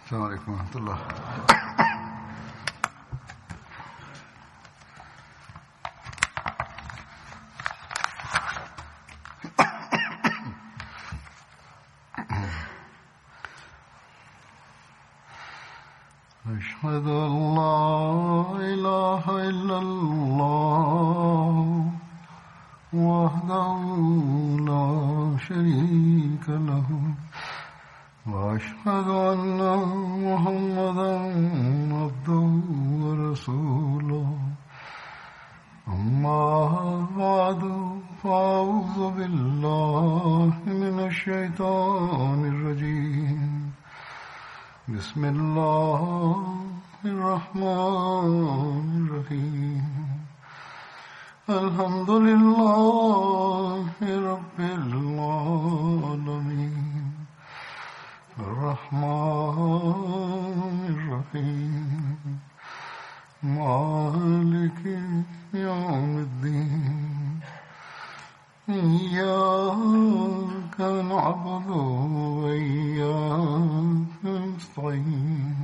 السلام عليكم ورحمة الله. أشهد أن لا إله إلا الله وحده لا شريك له وأشهد أن محمدا عبده ورسوله أما بعد فأعوذ بالله من الشيطان الرجيم بسم الله الرحمن الرحيم الحمد لله رب العالمين الرحمن الرحيم مالك يوم الدين إياك نعبد وإياك نستعين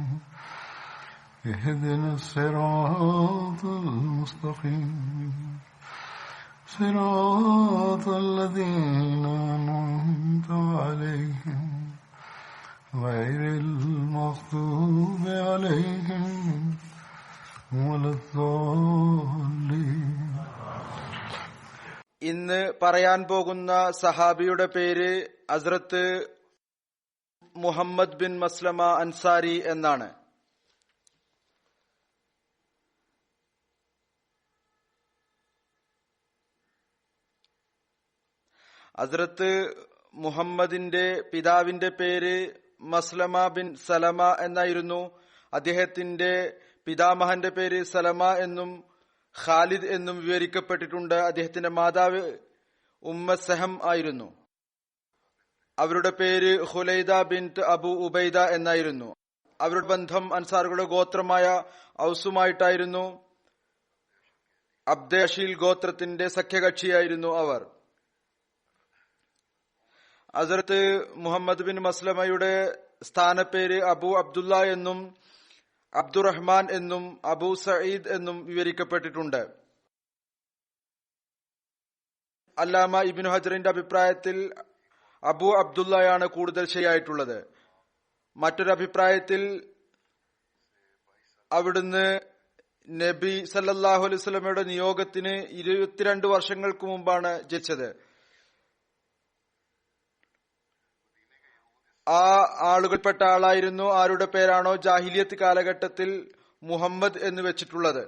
اهدنا الصراط المستقيم صراط الذين أنعمت عليهم غير المغضوب عليهم ولا الضالين. ഇന്ന് പറയാൻ പോകുന്ന സഹാബിയുടെ പേര് ഹസ്രത്ത് മുഹമ്മദ് ബിൻ മസ്ലമ അൻസാരി എന്നാണ്. ഹസ്രത്ത് മുഹമ്മദിന്റെ പിതാവിന്റെ പേര് മസ്ലമ ബിൻ സലമ എന്നായിരുന്നു. അദ്ദേഹത്തിന്റെ പിതാമഹന്റെ പേര് സലമ എന്നും ഖാലിദ് എന്നും വിവരിക്കപ്പെട്ടിട്ടുണ്ട്. അദ്ദേഹത്തിന്റെ മാതാവ് ഉമ്മ സഹം ആയിരുന്നു. അവരുടെ പേര് ഖുലൈദ ബിൻത് അബു ഉബൈദ എന്നായിരുന്നു. അവരുടെ ബന്ധം അൻസാറുകളുടെ ഗോത്രമായ ഔസുമായിട്ടായിരുന്നു. അബ്ദേഷീൽ ഗോത്രത്തിന്റെ സഖ്യകക്ഷിയായിരുന്നു അവർ. ഹസ്രത്ത് മുഹമ്മദ് ബിൻ മസ്ലമയുടെ സ്ഥാനപ്പേര് അബു അബ്ദുല്ല എന്നും അബ്ദുറഹ്മാൻ എന്നും അബു സഈദ് എന്നും വിവരിക്കപ്പെട്ടിട്ടുണ്ട്. അല്ലാമ ഇബ്നു ഹജറിന്റെ അഭിപ്രായത്തിൽ അബു അബ്ദുല്ലയാണ് കൂടുതൽ ശരിയായിട്ടുള്ളത്. മറ്റൊരു അഭിപ്രായത്തിൽ അവിടുന്ന് നബി സല്ലല്ലാഹു അലൈഹി വസല്ലമയുടെ നിയോഗത്തിന് 22 വർഷങ്ങൾക്ക് മുമ്പാണ് ജനിച്ചത്. ആ ആളുകൾപ്പെട്ട ആളായിരുന്നു ആരുടെ പേരാണോ ജാഹിലിയത്ത് കാലഘട്ടത്തിൽ മുഹമ്മദ് എന്ന് വെച്ചിട്ടുള്ളത്.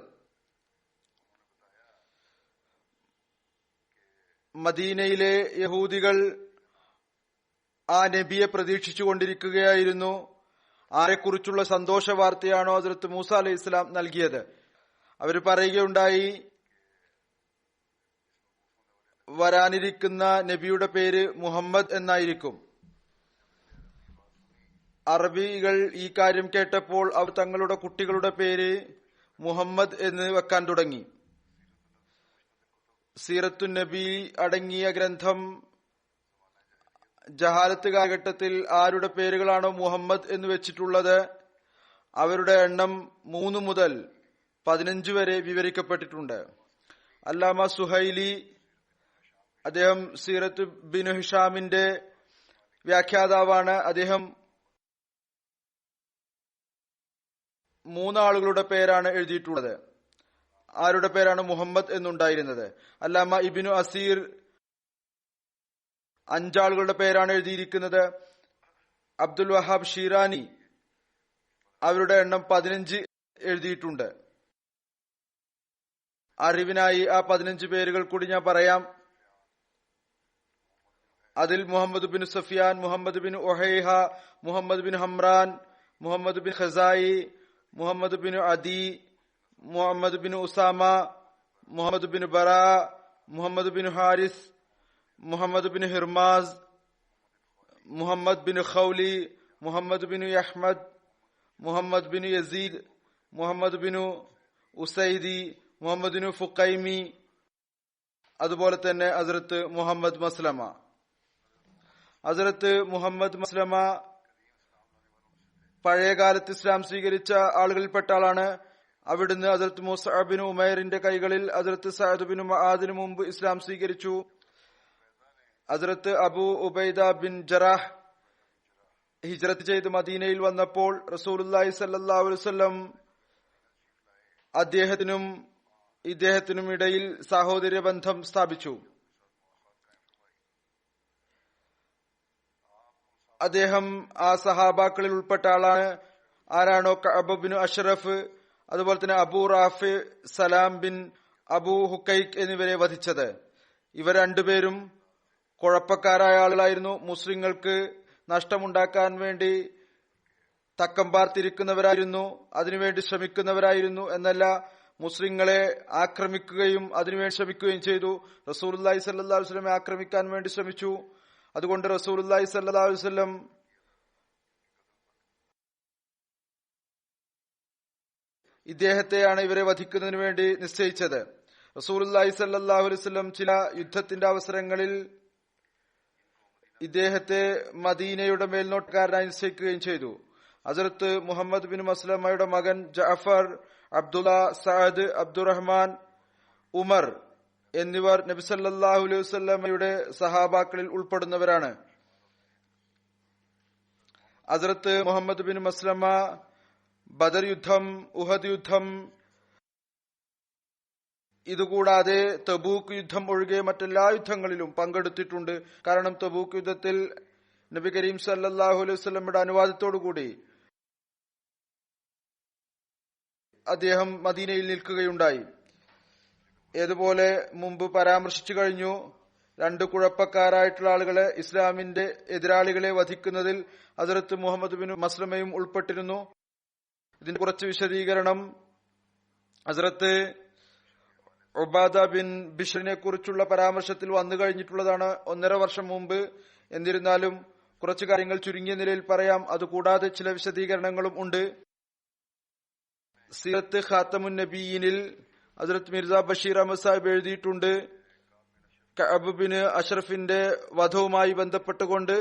മദീനയിലെ യഹൂദികൾ ആ നബിയെ പ്രതീക്ഷിച്ചുകൊണ്ടിരിക്കുകയായിരുന്നു. ആരെക്കുറിച്ചുള്ള സന്തോഷ വാർത്തയാണോ ഹസ്രത്ത് മൂസ അലൈഹി ഇസ്ലാം നൽകിയത്. അവർ പറയുകയുണ്ടായി, വരാനിരിക്കുന്ന നബിയുടെ പേര് മുഹമ്മദ് എന്നായിരിക്കും. അറബികൾ ഈ കാര്യം കേട്ടപ്പോൾ അവർ തങ്ങളുടെ കുട്ടികളുടെ പേര് മുഹമ്മദ് എന്ന് വെക്കാൻ തുടങ്ങി. സീറത്തു നബി അടങ്ങിയ ഗ്രന്ഥം ജഹാലത്ത് കാലഘട്ടത്തിൽ ആരുടെ പേരുകളാണോ മുഹമ്മദ് എന്ന് വെച്ചിട്ടുള്ളത് അവരുടെ എണ്ണം 3 മുതൽ 15 വരെ വിവരിക്കപ്പെട്ടിട്ടുണ്ട്. അല്ലാമ സുഹൈലി അദ്ദേഹം സീറത്ത് ബിൻ ഹിഷാമിന്റെ വ്യാഖ്യാതാവാണ്. അദ്ദേഹം 3 ആളുകളുടെ പേരാണ് എഴുതിയിട്ടുള്ളത്. ആരുടെ പേരാണ് മുഹമ്മദ് എന്നുണ്ടായിരുന്നത്. അല്ലാമ ഇബ്നു അസീർ 5 ആളുകളുടെ പേരാണ് എഴുതിയിരിക്കുന്നത്. അബ്ദുൽ വഹാബ് ഷീറാനി അവരുടെ എണ്ണം 15 എഴുതിയിട്ടുണ്ട്. അറിവിനായി ആ 15 പേരുകൾ കൂടി ഞാൻ പറയാം. അതിൽ Muhammad bin Safiyan, Muhammad bin Uhaiha, Muhammad bin Humran, Muhammad bin Khazai, Muhammad bin Adi, Muhammad bin Usama, Muhammad bin Bara, Muhammad bin Haris, Muhammad bin Hirmas, Muhammad bin Khauli, Muhammad bin Ahmad, Muhammad bin Yazid, Muhammad bin Usaidi, Muhammad bin Fukhaimi, അതുപോലെ തന്നെ ഹസ്രത്ത് മുഹമ്മദ് മസ്ലമ. ഹസ്രത്ത് മുഹമ്മദ് മസ്ലമ പഴയകാലത്ത് ഇസ്ലാം സ്വീകരിച്ച ആളുകളിൽപ്പെട്ട ആളാണ്. അവിടുന്ന് ഹസ്രത്ത് Musab bin ഉമൈറിന്റെ കൈകളിൽ ഹസ്രത്ത് Saad bin മുആദിന് മുമ്പ് ഇസ്ലാം സ്വീകരിച്ചു. ഹസ്രത്ത് Abu Ubaida bin ജറാഹ് ഹിജ്റത്ത് ചെയ്ത് മദീനയിൽ വന്നപ്പോൾ റസൂലുള്ളാഹി സ്വല്ലല്ലാഹു അലൈഹി വസല്ലം അദ്ദേഹത്തിനും ഇദ്ദേഹത്തിനും ഇടയിൽ സഹോദര്യ ബന്ധം സ്ഥാപിച്ചു. അദ്ദേഹം ആ സഹാബാക്കളിൽ ഉൾപ്പെട്ട ആളാണ്. ആരാണോ കഅബ് ബിൻ അഷ്റഫ്, അതുപോലെ തന്നെ അബൂ റാഫി, സലാം ബിൻ അബൂ ഹുക്കൈഖ് എന്നിവരെ വധിച്ചത്. ഇവർ രണ്ടുപേരും കുഴപ്പക്കാരായ ആളുകളായിരുന്നു. മുസ്ലിങ്ങൾക്ക് നഷ്ടമുണ്ടാക്കാൻ വേണ്ടി തക്കം പാർത്തിരിക്കുന്നവരായിരുന്നു, അതിനുവേണ്ടി ശ്രമിക്കുന്നവരായിരുന്നു എന്നല്ല, മുസ്ലിങ്ങളെ ആക്രമിക്കുകയും അതിനുവേണ്ടി ശ്രമിക്കുകയും ചെയ്തു. റസൂലുള്ളാഹി സ്വല്ലല്ലാഹു അലൈഹി വസല്ലമയെ ആക്രമിക്കാൻ വേണ്ടി ശ്രമിച്ചു. അതുകൊണ്ട് റസൂലുള്ളാഹി സ്വല്ലല്ലാഹു അലൈഹി വസല്ലം ഇദ്ദേഹത്തെയാണ് ഇവരെ വധിക്കുന്നതിന് വേണ്ടി നിശ്ചയിച്ചത്. റസൂലുള്ളാഹി സ്വല്ലല്ലാഹു അലൈഹി വസല്ലം ചില യുദ്ധത്തിന്റെ അവസരങ്ങളിൽ ഇദ്ദേഹത്തെ മദീനയുടെ മേൽനോട്ടക്കാരനായി നിശ്ചയിക്കുകയും ചെയ്തു. ഹസ്രത്ത് മുഹമ്മദ് ബിൻ മസ്ലമയുടെ മകൻ ജഅഫർ, അബ്ദുള്ള, സഅദ്, അബ്ദുറഹ്മാൻ, ഉമർ എന്നിവർ നബി സല്ലല്ലാഹു അലൈഹി വസല്ലമയുടെ സഹാബാക്കളിൽ ഉൾപ്പെടുന്നവരാണ്. ഹസ്രത്ത് മുഹമ്മദ് ബിൻ മസ്ലമ ബദർ യുദ്ധം, ഉഹദ് യുദ്ധം, ഇതുകൂടാതെ തബൂക്ക് യുദ്ധം ഒഴികെ മറ്റെല്ലാ യുദ്ധങ്ങളിലും പങ്കെടുത്തിട്ടുണ്ട്. കാരണം തബൂക്ക് യുദ്ധത്തിൽ നബി കരീം സല്ലല്ലാഹു അലൈഹി വസല്ലമയുടെ അനുവാദത്തോടുകൂടി അദ്ദേഹം മദീനയിൽ നിൽക്കുകയുണ്ടായി. ഏതുപോലെ മുമ്പ് പരാമർശിച്ചു കഴിഞ്ഞു, രണ്ട് കുഴപ്പക്കാരായിട്ടുള്ള ആളുകളെ, ഇസ്ലാമിന്റെ എതിരാളികളെ വധിക്കുന്നതിൽ ഹസ്രത്ത് മുഹമ്മദ് ബിൻ മസ്ലമയും ഉൾപ്പെട്ടിരുന്നു. ഇതിന്റെ കുറച്ച് വിശദീകരണം ഹസ്രത്ത് ഉബാദ ബിൻ ബിഷ്റിനെ കുറിച്ചുള്ള പരാമർശത്തിൽ വന്നു കഴിഞ്ഞിട്ടുള്ളതാണ് 1.5 വർഷം മുമ്പ്. എന്നിരുന്നാലും കുറച്ചു കാര്യങ്ങൾ ചുരുങ്ങിയ നിലയിൽ പറയാം. അതുകൂടാതെ ചില വിശദീകരണങ്ങളും ഉണ്ട്. സീറത്ത് ഖാത്തമുൻ നബിയിനിൽ ഹസ്രത്ത് മിർസ ബഷീർ അഹമ്മദ് സാഹിബ് എഴുതിയിട്ടുണ്ട്, കഅബ് ബിൻ അഷ്റഫിന്റെ വധവുമായി ബന്ധപ്പെട്ടുകൊണ്ട്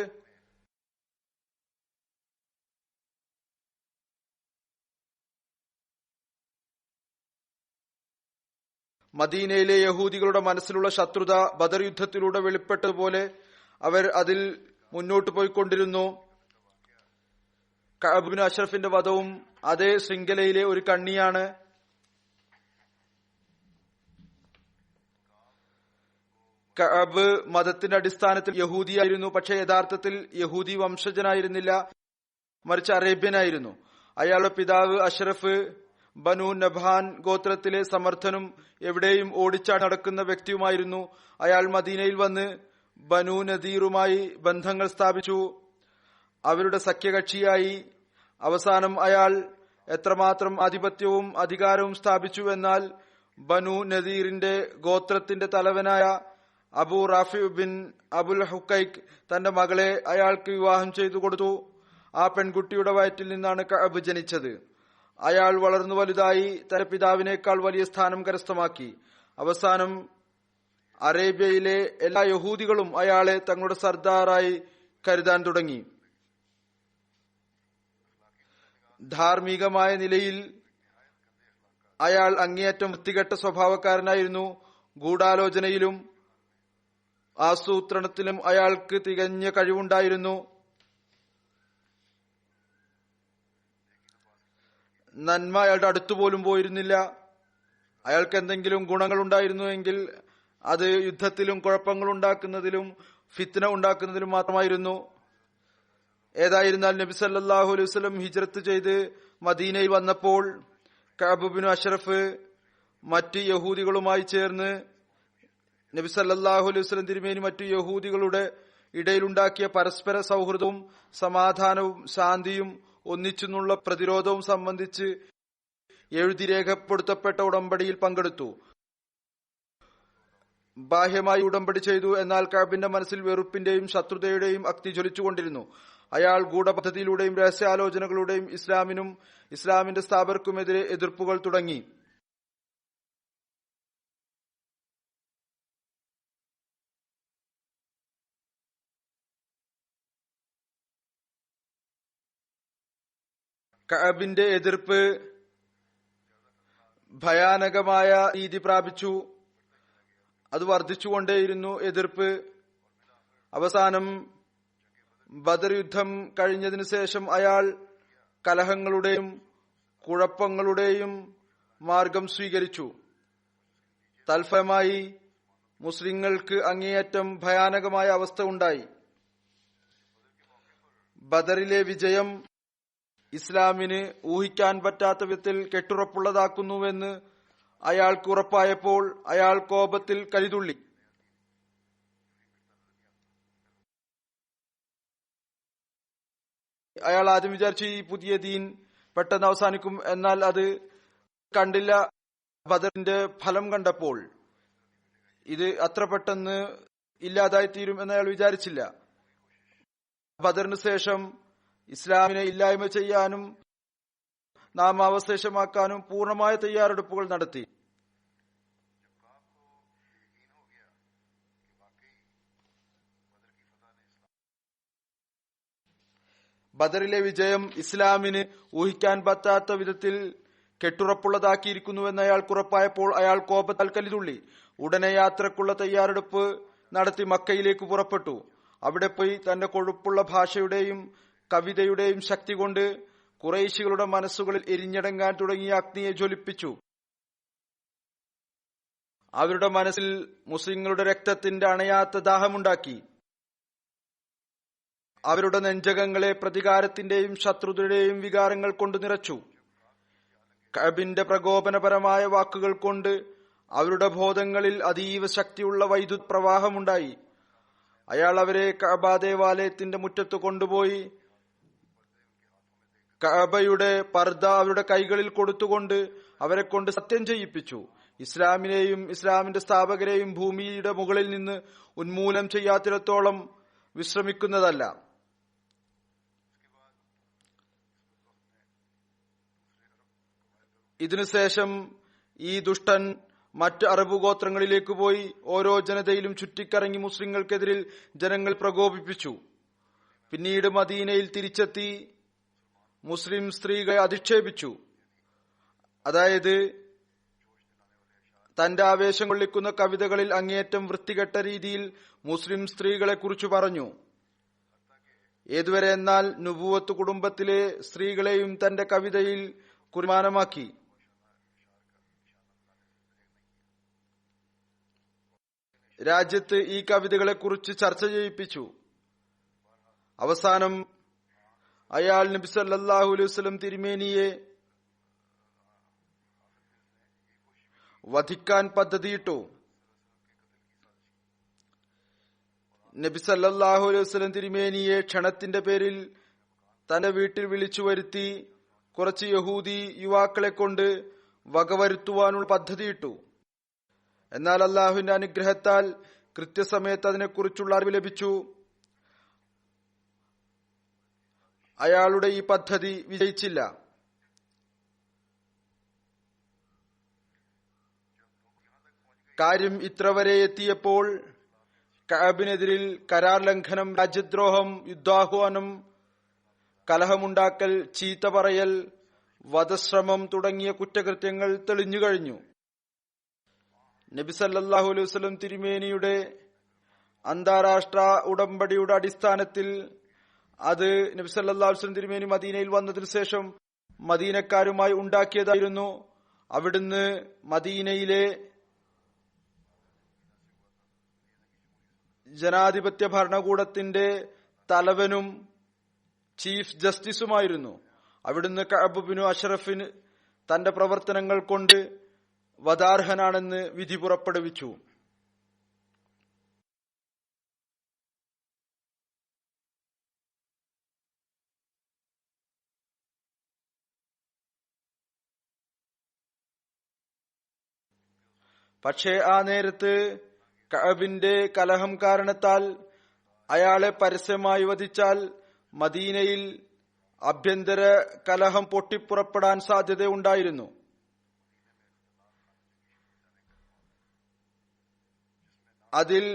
മദീനയിലെ യഹൂദികളുടെ മനസ്സിലുള്ള ശത്രുത ബദർ യുദ്ധത്തിലൂടെ വെളിപ്പെട്ടതുപോലെ അവർ അതിൽ മുന്നോട്ട് പോയിക്കൊണ്ടിരുന്നു. കഅബ് ബിൻ അഷ്റഫിന്റെ വധവും അതേ ശൃംഖലയിലെ ഒരു കണ്ണിയാണ്. കഅബ് മതത്തിന്റെ അടിസ്ഥാനത്തിൽ യഹൂദിയായിരുന്നു. പക്ഷേ യഥാർത്ഥത്തിൽ യഹൂദി വംശജനായിരുന്നില്ല, മറിച്ച് അറേബ്യനായിരുന്നു. അയാളുടെ പിതാവ് അഷ്റഫ് ബനു നബാൻ ഗോത്രത്തിലെ സമർത്ഥനും എവിടെയും ഓടിച്ചാടി നടക്കുന്ന വ്യക്തിയുമായിരുന്നു. അയാൾ മദീനയിൽ വന്ന് ബനു നദീറുമായി ബന്ധങ്ങൾ സ്ഥാപിച്ചു, അവരുടെ സഖ്യകക്ഷിയായി. അവസാനം അയാൾ എത്രമാത്രം ആധിപത്യവും അധികാരവും സ്ഥാപിച്ചു എന്നാൽ ബനു നദീറിന്റെ ഗോത്രത്തിന്റെ തലവനായ അബൂ റാഫി ബിൻ അബുൽ ഹുക്കൈഖ് തന്റെ മകളെ അയാൾക്ക് വിവാഹം ചെയ്തു കൊടുത്തു. ആ പെൺകുട്ടിയുടെ വയറ്റിൽ നിന്നാണ് കഅബ് ജനിച്ചത്. അയാൾ വളർന്നു വലുതായി തന്റെ പിതാവിനേക്കാൾ വലിയ സ്ഥാനം കരസ്ഥമാക്കി. അവസാനം അറേബ്യയിലെ എല്ലാ യഹൂദികളും അയാളെ തങ്ങളുടെ സർദാറായി കരുതാൻ തുടങ്ങി. ധാർമ്മികമായ നിലയിൽ അയാൾ അങ്ങേയറ്റം വൃത്തികെട്ട സ്വഭാവക്കാരനായിരുന്നു. ഗൂഢാലോചനയിലും ആസൂത്രണത്തിലും അയാൾക്ക് തികഞ്ഞ കഴിവുണ്ടായിരുന്നു. നന്മ അയാളുടെ അടുത്തുപോലും പോയിരുന്നില്ല. അയാൾക്ക് എന്തെങ്കിലും ഗുണങ്ങൾ ഉണ്ടായിരുന്നുവെങ്കിൽ അത് യുദ്ധത്തിലും കുഴപ്പങ്ങൾ ഉണ്ടാക്കുന്നതിലും ഫിത്ന ഉണ്ടാക്കുന്നതിലും മാത്രമായിരുന്നു. ഏതായിരുന്നാൽ നബി സല്ലല്ലാഹു അലൈഹി വസല്ലം ഹിജ്റത്ത് ചെയ്ത് മദീനയിൽ വന്നപ്പോൾ കഅബ് ബിൻ അഷ്റഫ് മറ്റ് യഹൂദികളുമായി ചേർന്ന് നബി സല്ലല്ലാഹു അലൈഹി വസല്ലം തിരുമേനി മറ്റു യഹൂദികളുടെ ഇടയിലുണ്ടാക്കിയ പരസ്പര സൗഹൃദവും സമാധാനവും ശാന്തിയും ഒന്നിച്ചെന്നുള്ള പ്രതിരോധവും സംബന്ധിച്ച് എഴുതി രേഖപ്പെടുത്തപ്പെട്ട ഉടമ്പടിയിൽ പങ്കെടുത്തു. ബാഹ്യമായി ഉടമ്പടി ചെയ്തു. എന്നാൽ കഅബിന്റെ മനസ്സിൽ വെറുപ്പിന്റെയും ശത്രുതയുടെയും അഗ്നി ജ്വലിച്ചുകൊണ്ടിരുന്നു. അയാൾ ഗൂഢപദ്ധതിയിലൂടെയും രഹസ്യാലോചനകളുടെയും ഇസ്ലാമിനും ഇസ്ലാമിന്റെ സ്ഥാപകർക്കുമെതിരെ എതിർപ്പുകൾ തുടങ്ങി. കഅബിന്റെ എതിർപ്പ് ഭയാനകമായ രീതി പ്രാപിച്ചു. അത് വർദ്ധിച്ചുകൊണ്ടേയിരുന്നു എതിർപ്പ്. അവസാനം ബദർ യുദ്ധം കഴിഞ്ഞതിനു ശേഷം അയാൾ കലഹങ്ങളുടെയും കുഴപ്പങ്ങളുടെയും മാർഗം സ്വീകരിച്ചു. തൽഫലമായി മുസ്ലിങ്ങൾക്ക് അങ്ങേയറ്റം ഭയാനകമായ അവസ്ഥ ഉണ്ടായി. ബദറിലെ വിജയം ഇസ്ലാമിന് ഊഹിക്കാൻ പറ്റാത്ത വിധത്തിൽ കെട്ടുറപ്പുള്ളതാക്കുന്നുവെന്ന് അയാൾക്ക് ഉറപ്പായപ്പോൾ അയാൾ കോപത്തിൽ കലിതുള്ളി. അയാൾ ആദ്യം വിചാരിച്ചു ഈ പുതിയ ദീൻ പെട്ടെന്ന് അവസാനിക്കും. എന്നാൽ അത് കണ്ടില്ല. ബദറിന്റെ ഫലം കണ്ടപ്പോൾ ഇത് അത്ര പെട്ടെന്ന് ഇല്ലാതായി തീരും എന്ന് അയാൾ വിചാരിച്ചില്ല. ബദറിന് ശേഷം ഇസ്ലാമിനെ ഇല്ലായ്മ ചെയ്യാനും നാമാവശേഷമാക്കാനും പൂർണ്ണമായ തയ്യാറെടുപ്പുകൾ നടത്തി. ബദറിലെ വിജയം ഇസ്ലാമിന് ഊഹിക്കാൻ പറ്റാത്ത വിധത്തിൽ കെട്ടുറപ്പുള്ളതാക്കിയിരിക്കുന്നുവെന്ന് അയാൾക്ക് ഉറപ്പായപ്പോൾ അയാൾ കോപത്താൽ കലിതുള്ളി. ഉടനെ യാത്രക്കുള്ള തയ്യാറെടുപ്പ് നടത്തി മക്കയിലേക്ക് പുറപ്പെട്ടു. അവിടെ പോയി തന്റെ കൊഴുപ്പുള്ള ഭാഷയുടെയും കവിതയുടെയും ശക്തി കൊണ്ട് ഖുറൈശികളുടെ മനസ്സുകളിൽ എരിഞ്ഞടങ്ങാൻ തുടങ്ങിയ അഗ്നിയെ ജ്വലിപ്പിച്ചു. അവരുടെ മനസ്സിൽ മുസ്ലിങ്ങളുടെ രക്തത്തിന്റെ അണയാത്ത ദാഹമുണ്ടാക്കി. അവരുടെ നെഞ്ചകങ്ങളെ പ്രതികാരത്തിന്റെയും ശത്രുതയുടെയും വികാരങ്ങൾ കൊണ്ട് നിറച്ചു. കഅബിന്റെ പ്രകോപനപരമായ വാക്കുകൾ കൊണ്ട് അവരുടെ ബോധങ്ങളിൽ അതീവ ശക്തിയുള്ള വൈദ്യുത് പ്രവാഹമുണ്ടായി. അയാൾ അവരെ കഅബ ദേവാലയത്തിന്റെ മുറ്റത്ത് കൊണ്ടുപോയി കഅബയുടെ പർദ അവരുടെ കൈകളിൽ കൊടുത്തുകൊണ്ട് അവരെ കൊണ്ട് സത്യം ചെയ്യിപ്പിച്ചു. ഇസ്ലാമിനെയും ഇസ്ലാമിന്റെ സ്ഥാപകരെയും ഭൂമിയുടെ മുകളിൽ നിന്ന് ഉന്മൂലനം ചെയ്യാത്തിടത്തോളം വിശ്രമിക്കുന്നതല്ല. ഇതിനുശേഷം ഈ ദുഷ്ടൻ മറ്റ് അറബ് ഗോത്രങ്ങളിലേക്ക് പോയി ഓരോ ജനതയിലും ചുറ്റിക്കറങ്ങി മുസ്ലിങ്ങൾക്കെതിരിൽ ജനങ്ങൾ പ്രകോപിപ്പിച്ചു. പിന്നീട് മദീനയിൽ തിരിച്ചെത്തി മുസ്ലിം സ്ത്രീകളെ അധിക്ഷേപിച്ചു. അതായത് തന്റെ ആവേശം കൊള്ളിക്കുന്ന കവിതകളിൽ അങ്ങേയറ്റം വൃത്തികെട്ട രീതിയിൽ മുസ്ലിം സ്ത്രീകളെ കുറിച്ച് പറഞ്ഞു. ഏതുവരെ എന്നാൽ നുബുവത്ത് കുടുംബത്തിലെ സ്ത്രീകളെയും തന്റെ കവിതയിൽ കുർബാനമാക്കി. രാജ്യത്ത് ഈ കവിതകളെ കുറിച്ച് ചർച്ച ചെയ്യിപ്പിച്ചു. അവസാനം അയാൾ നബി സല്ലല്ലാഹു അലൈഹി വസല്ലം തിരുമേനിയെ വധിക്കാൻ പദ്ധതിയിട്ടു. നബി സല്ലല്ലാഹു അലൈഹി വസല്ലം തിരുമേനിയെ ക്ഷണത്തിന്റെ പേരിൽ തന്റെ വീട്ടിൽ വിളിച്ചു വരുത്തി കുറച്ച് യഹൂദി യുവാക്കളെ കൊണ്ട് വകവരുത്തുവാനുള്ള പദ്ധതിയിട്ടു. എന്നാൽ അള്ളാഹുവിന്റെ അനുഗ്രഹത്താൽ കൃത്യസമയത്ത് അതിനെക്കുറിച്ചുള്ള അറിവ് ലഭിച്ചു. അയാളുടെ ഈ പദ്ധതി വിജയിച്ചില്ല. കാര്യം ഇത്ര വരെ എത്തിയപ്പോൾ കഅബിനെതിരിൽ കരാർ ലംഘനം, രാജ്യദ്രോഹം, യുദ്ധാഹ്വാനം, കലഹമുണ്ടാക്കൽ, ചീത്ത പറയൽ, വധശ്രമം തുടങ്ങിയ കുറ്റകൃത്യങ്ങൾ തെളിഞ്ഞു കഴിഞ്ഞു. നബി സല്ലല്ലാഹു അലൈഹി വസല്ലം തിരുമേനിയുടെ അന്താരാഷ്ട്ര ഉടമ്പടിയുടെ അടിസ്ഥാനത്തിൽ അത് നബി സല്ലല്ലാഹു അലൈഹി വസല്ലം തിരുമേനി മദീനയിൽ വന്നതിനു ശേഷം മദീനക്കാരുമായി ഉണ്ടാക്കിയതായിരുന്നു. അവിടുന്ന് മദീനയിലെ ജനാധിപത്യ ഭരണകൂടത്തിന്റെ തലവനും ചീഫ് ജസ്റ്റിസുമായിരുന്നു. അവിടുന്ന് കഅബ് ബിനു അഷ്റഫിന് തന്റെ പ്രവർത്തനങ്ങൾ കൊണ്ട് വധാർഹനാണെന്ന് വിധി പുറപ്പെടുവിച്ചു. പക്ഷേ ആ നേരത്ത് കഅബിന്റെ കലഹം കാരണത്താൽ അയാളെ പരസ്യമായി വധിച്ചാൽ മദീനയിൽ ആഭ്യന്തര കലഹം പൊട്ടിപ്പുറപ്പെടാൻ സാധ്യതയുണ്ടായിരുന്നു. അതിൽ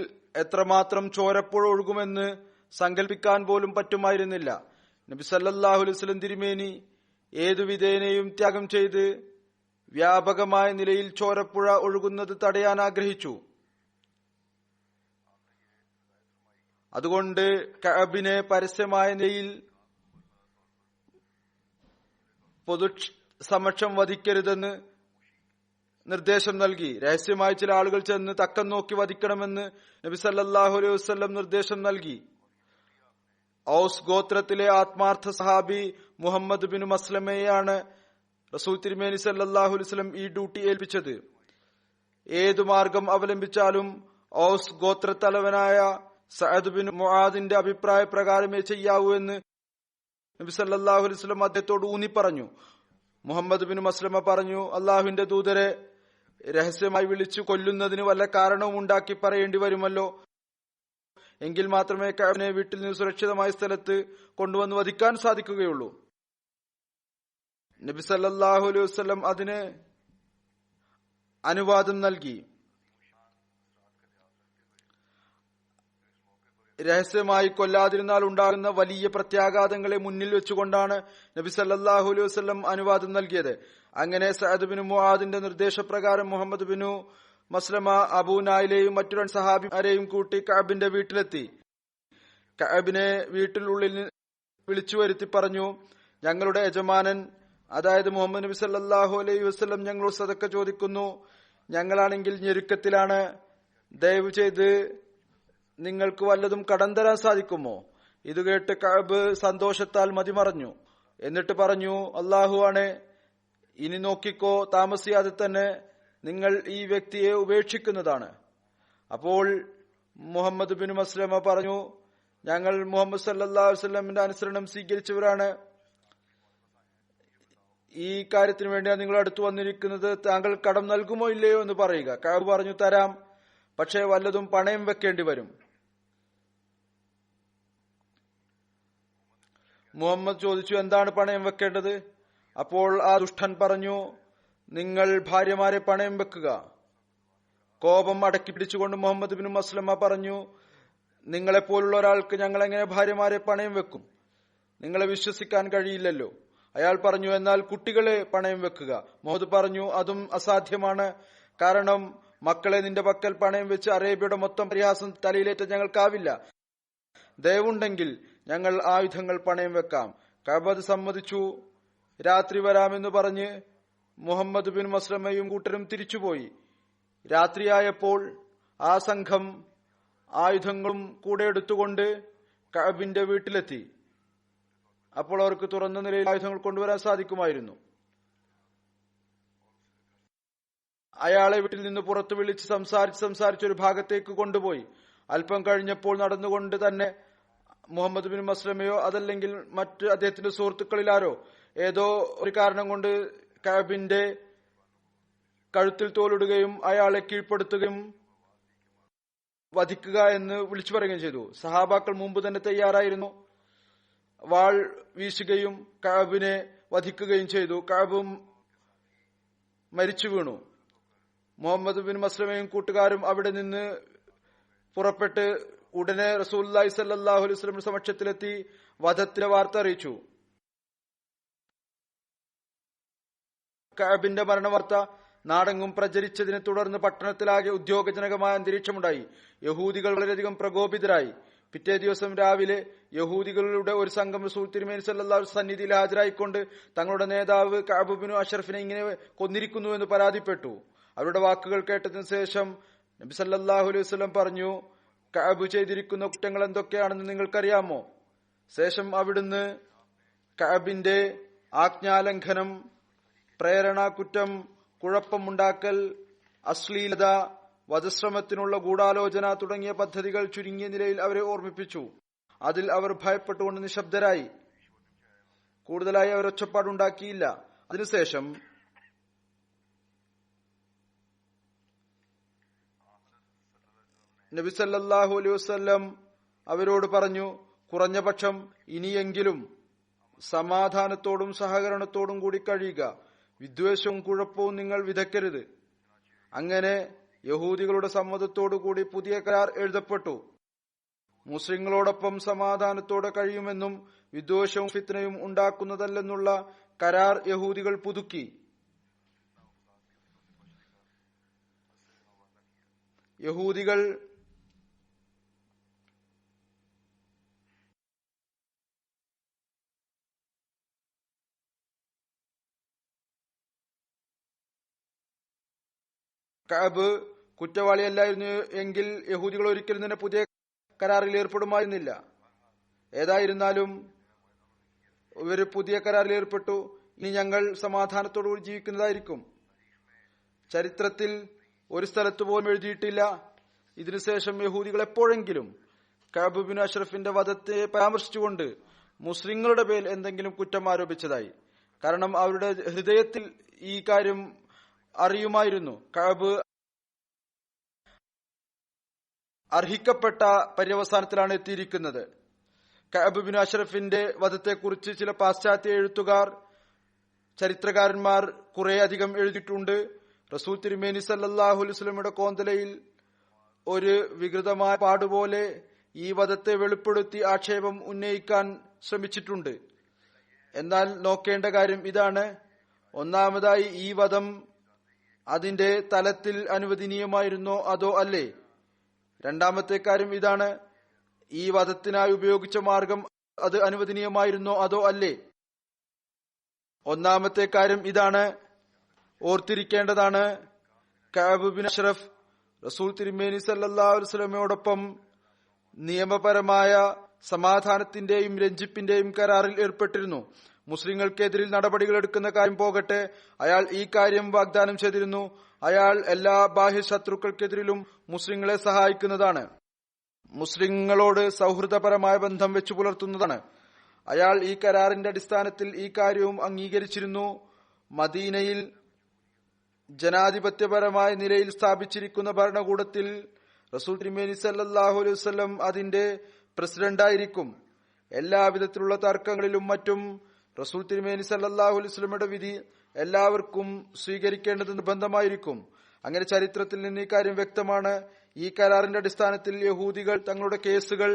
എത്രമാത്രം ചോരപ്പുഴ ഒഴുകുമെന്ന് സങ്കല്പിക്കാൻ പോലും പറ്റുമായിരുന്നില്ല. നബി സല്ലല്ലാഹു അലൈഹി വസല്ലം തിരുമേനി ഏതു വിധേനയും ത്യാഗം ചെയ്ത് വ്യാപകമായ നിലയിൽ ചോരപ്പുഴ ഒഴുകുന്നത് തടയാൻ ആഗ്രഹിച്ചു. അതുകൊണ്ട് കഅബിനെ പരസ്യമായ നിലയിൽ പൊതുസമക്ഷം വധിക്കരുതെന്ന് നിർദ്ദേശം നൽകി. രഹസ്യമായി ചില ആളുകൾ ചെന്ന് തക്കം നോക്കി വധിക്കണമെന്ന് നബി സല്ലല്ലാഹു അലൈഹി വസല്ലം നിർദ്ദേശം നൽകി. ഔസ് ഗോത്രത്തിലെ ആത്മാർത്ഥ സഹാബി മുഹമ്മദ് ബിൻ മസ്ലമയെയാണ് റസൂൽ തിരുമേനി സല്ലല്ലാഹു അലൈഹി വസല്ലം ഈ ഡ്യൂട്ടി ഏൽപ്പിച്ചത്. ഏതു മാർഗം അവലംബിച്ചാലും ഔസ് ഗോത്രത്തലവനായ സഅദ് ബിൻ മുആദിന്റെ അഭിപ്രായ പ്രകാരമേ ചെയ്യാവൂ എന്ന് നബി സല്ലല്ലാഹു അലൈഹി വസല്ലം അദ്ദേഹത്തോട് ഊന്നി പറഞ്ഞു. മുഹമ്മദ് ബിൻ മസ്ലമ പറഞ്ഞു, അള്ളാഹുവിന്റെ ദൂതരെ, രഹസ്യമായി വിളിച്ചു കൊല്ലുന്നതിന് വല്ല കാരണവും ഉണ്ടാക്കി പറയേണ്ടി വരുമല്ലോ. എങ്കിൽ മാത്രമേ കഅബിനെ വീട്ടിൽ നിന്ന് സുരക്ഷിതമായ സ്ഥലത്ത് കൊണ്ടുവന്ന് വധിക്കാൻ സാധിക്കുകയുള്ളൂ. നബി സല്ലല്ലാഹു അലൈഹി വസല്ലം അതിന് അനുവാദം നൽകി. രഹസ്യമായി കൊല്ലാതിരുന്നാൽ ഉണ്ടാകുന്ന വലിയ പ്രത്യാഘാതങ്ങളെ മുന്നിൽ വെച്ചുകൊണ്ടാണ് നബി സല്ലല്ലാഹു അലൈഹി വസല്ലം അനുവാദം നൽകിയത്. അങ്ങനെ സഅദ് ബിൻ മുആദിന്റെ നിർദ്ദേശപ്രകാരം മുഹമ്മദ് ബിൻ മസ്ലമ അബൂ നായിലെയും മറ്റു രണ്ട് സഹാബിമാരെയും കൂട്ടി കഅബിന്റെ വീട്ടിലെത്തി. കഅബിനെ വീട്ടിനുള്ളിൽ വിളിച്ചു വരുത്തി പറഞ്ഞു, ഞങ്ങളുടെ യജമാനൻ അതായത് മുഹമ്മദ് നബി സല്ലല്ലാഹു അലൈഹി വസല്ലം ഞങ്ങളോട് സദക്ക ചോദിക്കുന്നു. ഞങ്ങളാണെങ്കിൽ ഞെരുക്കത്തിലാണ്. ദയവ് ചെയ്ത് നിങ്ങൾക്ക് വല്ലതും കടം തരാൻ സാധിക്കുമോ? ഇത് കേട്ട് കഅബ് സന്തോഷത്താൽ മതിമറഞ്ഞു. എന്നിട്ട് പറഞ്ഞു, അല്ലാഹു ആണ്, ഇനി നോക്കിക്കോ, താമസിയാതെ തന്നെ നിങ്ങൾ ഈ വ്യക്തിയെ ഉപേക്ഷിക്കുന്നതാണ്. അപ്പോൾ മുഹമ്മദ് ബിൻ മസ്ലമ പറഞ്ഞു, ഞങ്ങൾ മുഹമ്മദ് സല്ലല്ലാഹു അലൈഹി വസല്ലമിന്റെ അനുസരണം സ്വീകരിച്ചവരാണ്. ഈ കാര്യത്തിന് വേണ്ടിയാണ് നിങ്ങൾ അടുത്തു വന്നിരിക്കുന്നത്. താങ്കൾ കടം നൽകുമോ ഇല്ലയോ എന്ന് പറയുക. കഅബ് പറഞ്ഞു, തരാം, പക്ഷേ വല്ലതും പണയം വെക്കേണ്ടി വരും. മുഹമ്മദ് ചോദിച്ചു, എന്താണ് പണയം വെക്കേണ്ടത്? അപ്പോൾ ആ ദുഷ്ടൻ പറഞ്ഞു, നിങ്ങൾ ഭാര്യമാരെ പണയം വെക്കുക. കോപം അടക്കി പിടിച്ചുകൊണ്ട് മുഹമ്മദ് ബിൻ മസ്ലമ പറഞ്ഞു, നിങ്ങളെപ്പോലുള്ള ഒരാൾക്ക് ഞങ്ങൾ എങ്ങനെ ഭാര്യമാരെ പണയം വെക്കും? നിങ്ങളെ വിശ്വസിക്കാൻ കഴിയില്ലല്ലോ. അയാൾ പറഞ്ഞു, എന്നാൽ കുട്ടികളെ പണയം വെക്കുക. മുഹമ്മദ് പറഞ്ഞു, അതും അസാധ്യമാണ്. കാരണം മക്കളെ നിന്റെ പക്കൽ പണയം വെച്ച് അറേബ്യയുടെ മൊത്തം പരിഹാസം തലയിലേറ്റ ഞങ്ങൾക്കാവില്ല. ദയവുണ്ടെങ്കിൽ ഞങ്ങൾ ആയുധങ്ങൾ പണയം വെക്കാം. കഅബ് സമ്മതിച്ചു. രാത്രി വരാമെന്ന് പറഞ്ഞ് മുഹമ്മദ് ബിൻ മസ്ലമയും കൂട്ടരും തിരിച്ചുപോയി. രാത്രിയായപ്പോൾ ആ സംഘം ആയുധങ്ങളും കൂടെ എടുത്തുകൊണ്ട് കഅബിന്റെ വീട്ടിലെത്തി. അപ്പോൾ അവർക്ക് തുറന്ന നിലയിൽ ആയുധങ്ങൾ കൊണ്ടുവരാൻ സാധിക്കുമായിരുന്നു. അയാളെ വീട്ടിൽ നിന്ന് പുറത്തു വിളിച്ച് സംസാരിച്ച് ഒരു ഭാഗത്തേക്ക് കൊണ്ടുപോയി. അല്പം കഴിഞ്ഞപ്പോൾ നടന്നുകൊണ്ട് തന്നെ മുഹമ്മദ് ബിൻ മസ്ലമയോ അതല്ലെങ്കിൽ മറ്റ് അദ്ദേഹത്തിന്റെ സുഹൃത്തുക്കളിലാരോ ഏതോ ഒരു കാരണം കൊണ്ട് കഅബിന്റെ കഴുത്തിൽ തോലിടുകയും അയാളെ കീഴ്പ്പെടുത്തുകയും വധിക്കുക എന്ന് വിളിച്ചു പറയുകയും ചെയ്തു. സഹാബാക്കൾ മുമ്പ് തന്നെ തയ്യാറായിരുന്നു. വാൾ വീശുകയും കഅബിനെ വധിക്കുകയും ചെയ്തു. കഅബും മരിച്ചു വീണു. മുഹമ്മദ് ബിൻ മസ്ലമയും കൂട്ടുകാരും അവിടെ നിന്ന് പുറപ്പെട്ട് ഉടനെ റസൂലുള്ളാഹി സ്വല്ലല്ലാഹു അലൈഹി വസല്ലം സമക്ഷത്തിലെത്തി വധത്തിന്റെ വാർത്ത അറിയിച്ചു. കഅബിന്റെ മരണവാർത്ത നാടെങ്ങും പ്രചരിച്ചതിനെ തുടർന്ന് പട്ടണത്തിലാകെ ഉദ്യോഗജനകമായ അന്തരീക്ഷമുണ്ടായി. യഹൂദികൾ വളരെയധികം പ്രകോപിതരായി. പിറ്റേ ദിവസം രാവിലെ യഹൂദികളുടെ ഒരു സംഘം റസൂൽ തിരുമേനി സല്ലല്ലാഹു അലൈഹി വസല്ലം സന്നിധിയിൽ ഹാജരായിക്കൊണ്ട് തങ്ങളുടെ നേതാവ് കഅബ് ബിൻ അഷ്റഫിനെ ഇങ്ങനെ കൊന്നിരിക്കുന്നു എന്ന് പരാതിപ്പെട്ടു. അവരുടെ വാക്കുകൾ കേട്ടതിനു ശേഷം നബി സല്ലല്ലാഹു അലൈഹി വസല്ലം പറഞ്ഞു, കഅബ് ചെയ്തിരിക്കുന്ന കുറ്റങ്ങൾ എന്തൊക്കെയാണെന്ന് നിങ്ങൾക്കറിയാമോ? ശേഷം അവിടുന്ന് കഅബിന്റെ ആജ്ഞാലംഘനം, പ്രേരണാകുറ്റം, കുഴപ്പമുണ്ടാക്കൽ, അശ്ലീലത, വധശ്രമത്തിനുള്ള ഗൂഢാലോചന തുടങ്ങിയ പദ്ധതികൾ ചുരുങ്ങിയ നിലയിൽ അവരെ ഓർമ്മിപ്പിച്ചു. അതിൽ അവർ ഭയപ്പെട്ടുകൊണ്ട് നിശബ്ദരായി. കൂടുതലായി അവർ ഒച്ചപ്പാടുണ്ടാക്കിയില്ല. അതിനുശേഷം നബി സല്ലല്ലാഹു അലൈഹി വസല്ലം അവരോട് പറഞ്ഞു, കുറഞ്ഞപക്ഷം ഇനിയെങ്കിലും സമാധാനത്തോടും സഹകരണത്തോടും കൂടി കഴിയുക. വിദ്വേഷവും കുഴപ്പവും നിങ്ങൾ വിതയ്ക്കരുത്. അങ്ങനെ യഹൂദികളുടെ സമ്മതത്തോടുകൂടി പുതിയ കരാർ എഴുതപ്പെട്ടു. മുസ്ലിങ്ങളോടൊപ്പം സമാധാനത്തോടെ കഴിയുമെന്നും വിദ്വേഷവും ഫിത്നയും ഉണ്ടാക്കുന്നതല്ലെന്നുള്ള കരാർ യഹൂദികൾ പുതുക്കി. യഹൂദികൾ കഅബ് കുറ്റവാളിയല്ലായിരുന്നു എങ്കിൽ യഹൂദികൾ ഒരിക്കലും തന്നെ പുതിയ കരാറിൽ ഏർപ്പെടുമായിരുന്നില്ല. ഏതായിരുന്നാലും ഇവർ പുതിയ കരാറിൽ ഏർപ്പെട്ടു. ഇനി ഞങ്ങൾ സമാധാനത്തോടുകൂടി ജീവിക്കുന്നതായിരിക്കും. ചരിത്രത്തിൽ ഒരു സ്ഥലത്ത് പോലും എഴുതിയിട്ടില്ല ഇതിനുശേഷം യഹൂദികൾ എപ്പോഴെങ്കിലും കഅബ് ബിൻ അഷ്റഫിന്റെ വധത്തെ പരാമർശിച്ചുകൊണ്ട് മുസ്ലിങ്ങളുടെ പേരിൽ എന്തെങ്കിലും കുറ്റം ആരോപിച്ചതായി. കാരണം അവരുടെ ഹൃദയത്തിൽ ഈ കാര്യം അറിയുമായിരുന്നു. കഅബ് അർഹിക്കപ്പെട്ട പര്യവസാനത്തിലാണ് എത്തിയിരിക്കുന്നത്. കഅബ് ബിൻ അഷ്റഫിന്റെ വധത്തെക്കുറിച്ച് ചില പാശ്ചാത്യ എഴുത്തുകാർ, ചരിത്രകാരന്മാർ കുറെ അധികം എഴുതിയിട്ടുണ്ട്. റസൂൽ തിരുമേനി സല്ലല്ലാഹു അലൈഹി വസല്ലമയുടെ കോന്തലയിൽ ഒരു വികൃതമായ പാടുപോലെ ഈ വധത്തെ വെളിപ്പെടുത്തി ആക്ഷേപം ഉന്നയിക്കാൻ ശ്രമിച്ചിട്ടുണ്ട്. എന്നാൽ നോക്കേണ്ട കാര്യം ഇതാണ്. ഒന്നാമതായി, ഈ വധം അതിന്റെ തലത്തിൽ അനുവദനീയമായിരുന്നോ അതോ അല്ലേ? രണ്ടാമത്തെ കാര്യം ഇതാണ്, ഈ വധത്തിനായി ഉപയോഗിച്ച മാർഗം അത് അനുവദനീയമായിരുന്നോ അതോ അല്ലേ? ഒന്നാമത്തെ കാര്യം ഇതാണ്, ഓർത്തിരിക്കേണ്ടതാണ്. കഅബ് ബിൻ അഷ്റഫ് റസൂൽ തിരുമേനി സല്ലല്ലാഹു അലൈഹി വസല്ലമയോടൊപ്പം നിയമപരമായ സമാധാനത്തിന്റെയും രഞ്ജിപ്പിന്റെയും കരാറിൽ ഏർപ്പെട്ടിരുന്നു. മുസ്ലിങ്ങൾക്കെതിരിൽ നടപടികൾ എടുക്കുന്ന കാര്യം പോകട്ടെ, അയാൾ ഈ കാര്യം വാഗ്ദാനം ചെയ്തിരുന്നു. അയാൾ എല്ലാ ബാഹ്യ ശത്രുക്കൾക്കെതിരിലും മുസ്ലിങ്ങളെ സഹായിക്കുന്നതാണ്, മുസ്ലിങ്ങളോട് സൗഹൃദപരമായ ബന്ധം വെച്ചു പുലർത്തുന്നതാണ്. അയാൾ ഈ കരാറിന്റെ അടിസ്ഥാനത്തിൽ ഈ കാര്യവും അംഗീകരിച്ചിരുന്നു. മദീനയിൽ ജനാധിപത്യപരമായ നിലയിൽ സ്ഥാപിച്ചിരിക്കുന്ന ഭരണകൂടത്തിൽ റസൂൽ തിരുമേനി സല്ലല്ലാഹു അലൈഹി വസല്ലം അതിന്റെ പ്രസിഡന്റായിരിക്കും. എല്ലാവിധത്തിലുള്ള തർക്കങ്ങളിലും മറ്റും റസൂൽ തിരുമേനി സല്ലല്ലാഹു അലൈഹി വസല്ലമയുടെ വിധി എല്ലാവർക്കും സ്വീകരിക്കേണ്ടത് നിർബന്ധമായിരിക്കും. അങ്ങനെ ചരിത്രത്തിൽ നിന്ന് ഈ കാര്യം വ്യക്തമാണ്. ഈ കരാറിന്റെ അടിസ്ഥാനത്തിൽ യഹൂദികൾ തങ്ങളുടെ കേസുകൾ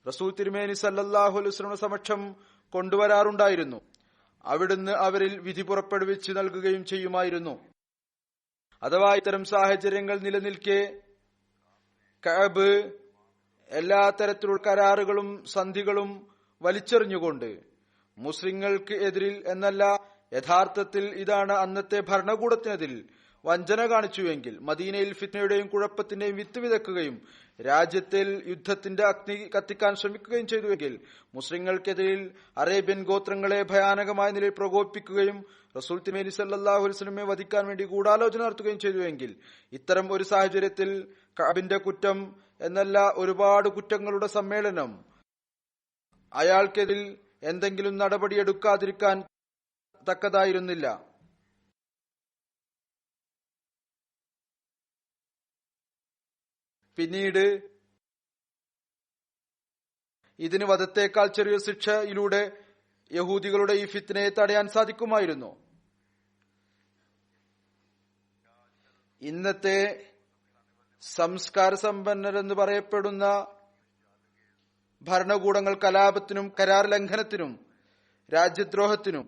റസൂൽ തിരുമേനി സല്ലല്ലാഹു അലൈഹി വസല്ലമയുടെ സമക്ഷം കൊണ്ടുവരാറുണ്ടായിരുന്നു. അവിടുന്ന് അവരിൽ വിധി പുറപ്പെടുവിച്ച് നൽകുകയും ചെയ്യുമായിരുന്നു. അഥവാ ഇത്തരം സാഹചര്യങ്ങൾ നിലനിൽക്കെ കഅബ് എല്ലാ തരത്തിലുള്ള കരാറുകളും സന്ധികളും വലിച്ചെറിഞ്ഞുകൊണ്ട് മുസ്ലിങ്ങൾക്ക് എതിരിൽ എന്നല്ല, യഥാർത്ഥത്തിൽ ഇതാണ് അന്നത്തെ ഭരണകൂടത്തിനെതിൽ വഞ്ചന കാണിച്ചുവെങ്കിൽ, മദീനയിൽ ഫിത്നയുടെയും കുഴപ്പത്തിന്റെയും വിത്ത് വിതക്കുകയും രാജ്യത്തിൽ യുദ്ധത്തിന്റെ അഗ്നി കത്തിക്കാൻ ശ്രമിക്കുകയും ചെയ്തുവെങ്കിൽ, മുസ്ലിങ്ങൾക്കെതിരിൽ അറേബ്യൻ ഗോത്രങ്ങളെ ഭയാനകമായ നിലയിൽ പ്രകോപിപ്പിക്കുകയും റസൂൽ തിരുമേനി സല്ലല്ലാഹു അലൈഹി വസല്ലമയെ വധിക്കാൻ വേണ്ടി ഗൂഢാലോചന നടത്തുകയും ചെയ്തുവെങ്കിൽ, ഇത്തരം ഒരു സാഹചര്യത്തിൽ കഅബിന്റെ കുറ്റം എന്നല്ല ഒരുപാട് കുറ്റങ്ങളുടെ സമ്മേളനം അയാൾക്കെതിൽ എന്തെങ്കിലും നടപടിയെടുക്കാതിരിക്കാൻ തക്കതായിരുന്നില്ല. പിന്നീട് ഇതിന് വധത്തേക്കാൾ ചെറിയ ശിക്ഷയിലൂടെ യഹൂദികളുടെ ഈ ഫിത്നയെ തടയാൻ സാധിക്കുമായിരുന്നു. ഇന്നത്തെ സംസ്കാര സമ്പന്നരെന്ന് പറയപ്പെടുന്ന ഭരണകൂടങ്ങൾ കലാപത്തിനും കരാർ ലംഘനത്തിനും രാജ്യദ്രോഹത്തിനും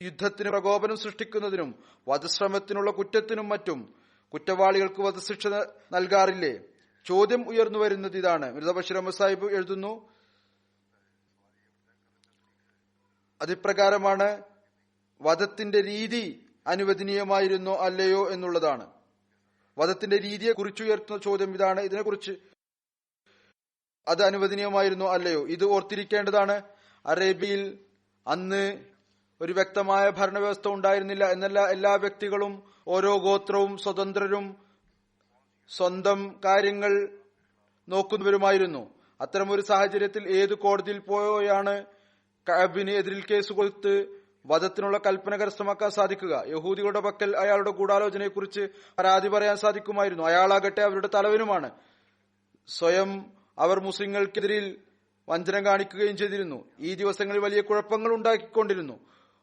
യുദ്ധത്തിന് പ്രകോപനം സൃഷ്ടിക്കുന്നതിനും വധശ്രമത്തിനുള്ള കുറ്റത്തിനും മറ്റും കുറ്റവാളികൾക്ക് വധശിക്ഷ നൽകാറില്ലേ? ചോദ്യം ഉയർന്നു വരുന്നത് ഇതാണ്. മിർസ ബഷീർ അഹമ്മദ് സാഹിബ് എഴുതുന്നു, അതിപ്രകാരമാണ് വധത്തിന്റെ രീതി അനുവദനീയമായിരുന്നോ അല്ലയോ എന്നുള്ളതാണ്. വധത്തിന്റെ രീതിയെ കുറിച്ച് ഉയർത്തുന്ന ചോദ്യം ഇതാണ്, ഇതിനെക്കുറിച്ച് അത് അനുവദനീയമായിരുന്നോ അല്ലയോ? ഇത് ഓർത്തിരിക്കേണ്ടതാണ്. അറേബ്യയിൽ അന്ന് ഒരു വ്യക്തമായ ഭരണവ്യവസ്ഥ ഉണ്ടായിരുന്നില്ല എന്നല്ല, എല്ലാ വ്യക്തികളും ഓരോ ഗോത്രവും സ്വതന്ത്രരും സ്വന്തം കാര്യങ്ങൾ നോക്കുന്നവരുമായിരുന്നു. അത്തരമൊരു സാഹചര്യത്തിൽ ഏത് കോടതിയിൽ പോയാണ് കഅബിന് എതിരിൽ കേസ് കൊടുത്ത് വധത്തിനുള്ള കൽപ്പന കരസ്ഥമാക്കാൻ സാധിക്കുക? യഹൂദികളുടെ പക്കൽ അയാളുടെ ഗൂഢാലോചനയെക്കുറിച്ച് പരാതി പറയാൻ സാധിക്കുമായിരുന്നു. അയാളാകട്ടെ അവരുടെ തലവനുമാണ്. സ്വയം അവർ മുസ്ലിങ്ങൾക്കെതിരിൽ വഞ്ചന കാണിക്കുകയും ചെയ്തിരുന്നു. ഈ ദിവസങ്ങളിൽ വലിയ കുഴപ്പങ്ങൾ ഉണ്ടാക്കിക്കൊണ്ടിരുന്നു.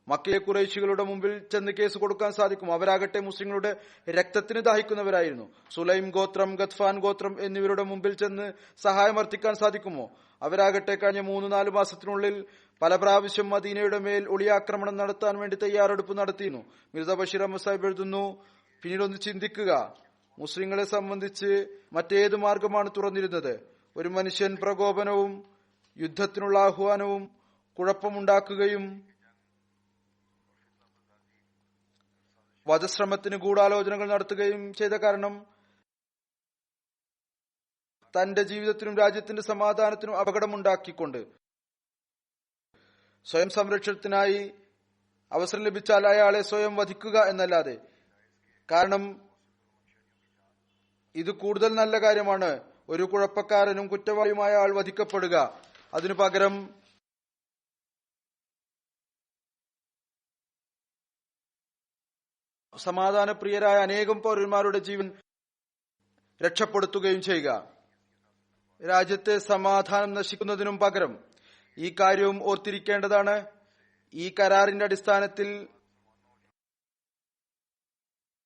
മക്കയെ ഖുറൈശികളുടെ മുമ്പിൽ ചെന്ന് കേസ് കൊടുക്കാൻ സാധിക്കും. അവരാകട്ടെ മുസ്ലിങ്ങളുടെ രക്തത്തിന് ദാഹിക്കുന്നവരായിരുന്നു. സുലൈം ഗോത്രം, ഗത്ഫാൻ ഗോത്രം എന്നിവരുടെ മുമ്പിൽ ചെന്ന് സഹായമർത്ഥിക്കാൻ സാധിക്കുമോ? അവരാകട്ടെ കഴിഞ്ഞ 3-4 മാസത്തിനുള്ളിൽ പല പ്രാവശ്യം മദീനയുടെ മേൽ ഒളിയാക്രമണം നടത്താൻ വേണ്ടി തയ്യാറെടുപ്പ് നടത്തിയിരുന്നു. മിർസ ബഷീർ അഹമ്മദ് സാഹിബ് എഴുതുന്നു, പിന്നീടൊന്ന് ചിന്തിക്കുക, മുസ്ലിങ്ങളെ സംബന്ധിച്ച് മറ്റേത് മാർഗമാണ് തുറന്നിരുന്നത്? ഒരു മനുഷ്യൻ പ്രകോപനവും യുദ്ധത്തിനുള്ള ആഹ്വാനവും കുഴപ്പമുണ്ടാക്കുകയും വധശ്രമത്തിന് ഗൂഢാലോചനകൾ നടത്തുകയും ചെയ്ത കാരണം തന്റെ ജീവിതത്തിനും രാജ്യത്തിന്റെ സമാധാനത്തിനും അപകടമുണ്ടാക്കിക്കൊണ്ട് സ്വയം സംരക്ഷണത്തിനായി അവസരം ലഭിച്ചാൽ അയാളെ സ്വയം വധിക്കുക എന്നല്ലാതെ. കാരണം ഇത് കൂടുതൽ നല്ല കാര്യമാണ്. ഒരു കുഴപ്പക്കാരനും കുറ്റവാളിയുമായ ആൾ വധിക്കപ്പെടുക. അതിനു പകരം സമാധാനപ്രിയരായ അനേകം പൗരന്മാരുടെ ജീവൻ രക്ഷപ്പെടുത്തുകയും ചെയ്യുക. രാജ്യത്തെ സമാധാനം നശിക്കുന്നതിനും പകരം ഈ കാര്യവും ഓർത്തിരിക്കേണ്ടതാണ്. ഈ കരാറിന്റെ അടിസ്ഥാനത്തിൽ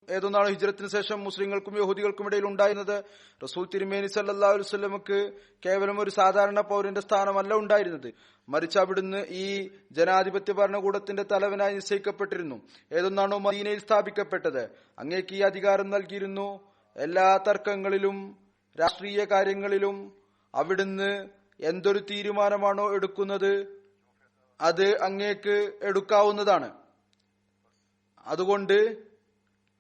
ഏതൊന്നാണ് ഹിജ്റത്തിന് ശേഷം മുസ്ലിങ്ങൾക്കും യഹൂദികൾക്കും ഇടയിൽ ഉണ്ടായിരുന്നത്, റസൂൽ തിരുമേനി സല്ലല്ലാഹു അലൈഹി വസല്ലമക്ക് കേവലം ഒരു സാധാരണ പൗരന്റെ സ്ഥാനമല്ല ഉണ്ടായിരുന്നത്, മറിച്ച് അവിടുന്ന് ഈ ജനാധിപത്യ ഭരണകൂടത്തിന്റെ തലവനായി നിശ്ചയിക്കപ്പെട്ടിരുന്നു. ഏതൊന്നാണോ മദീനയിൽ സ്ഥാപിക്കപ്പെട്ടത്, അങ്ങേക്ക് ഈ അധികാരം നൽകിയിരുന്നു. എല്ലാ തർക്കങ്ങളിലും രാഷ്ട്രീയ കാര്യങ്ങളിലും അവിടുന്ന് എന്തൊരു തീരുമാനമാണോ എടുക്കുന്നത് അത് അങ്ങേക്ക് എടുക്കാവുന്നതാണ്. അതുകൊണ്ട്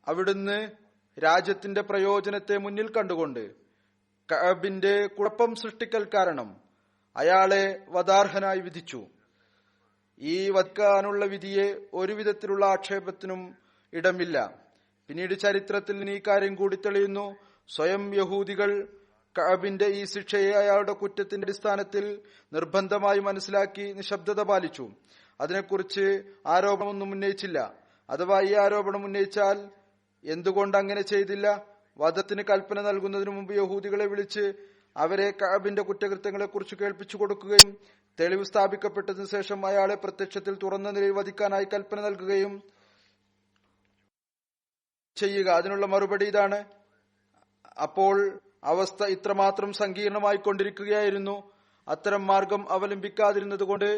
അവിടുന്ന് രാജ്യത്തിന്റെ പ്രയോജനത്തെ മുന്നിൽ കണ്ടുകൊണ്ട് കഅബിന്റെ കുഴപ്പം സൃഷ്ടിക്കൽ കാരണം അയാളെ വധാർഹനായി വിധിച്ചു. ഈ വധിക്കാനുള്ള വിധിയെ ഒരു വിധത്തിലുള്ള ആക്ഷേപത്തിനും ഇടമില്ല. പിന്നീട് ചരിത്രത്തിൽ ഈ കാര്യം കൂടി തെളിയുന്നു. സ്വയം യഹൂദികൾ കഅബിന്റെ ഈ ശിക്ഷയെ അയാളുടെ കുറ്റത്തിന്റെ അടിസ്ഥാനത്തിൽ നിർബന്ധമായി മനസ്സിലാക്കി നിശബ്ദത പാലിച്ചു. അതിനെക്കുറിച്ച് ആരോപണമൊന്നും ഉന്നയിച്ചില്ല. അഥവാ ഈ ആരോപണം ഉന്നയിച്ചാൽ എന്തുകൊണ്ട് അങ്ങനെ ചെയ്തില്ല? വധത്തിന് കൽപ്പന നൽകുന്നതിന് മുമ്പ് യഹൂദികളെ വിളിച്ച് അവരെ കഅബിന്റെ കുറ്റകൃത്യങ്ങളെ കുറിച്ച് കേൾപ്പിച്ചു കൊടുക്കുകയും തെളിവ് സ്ഥാപിക്കപ്പെട്ടതിനു ശേഷം അയാളെ പ്രത്യക്ഷത്തിൽ തുറന്ന നിലയിൽ വധിക്കാനായി കൽപ്പന നൽകുകയും ചെയ്യുക. അതിനുള്ള മറുപടി ഇതാണ്. അപ്പോൾ അവസ്ഥ ഇത്രമാത്രം സങ്കീർണമായിക്കൊണ്ടിരിക്കുകയായിരുന്നു. അത്തരം മാർഗം അവലംബിക്കാതിരുന്നത് കൊണ്ട്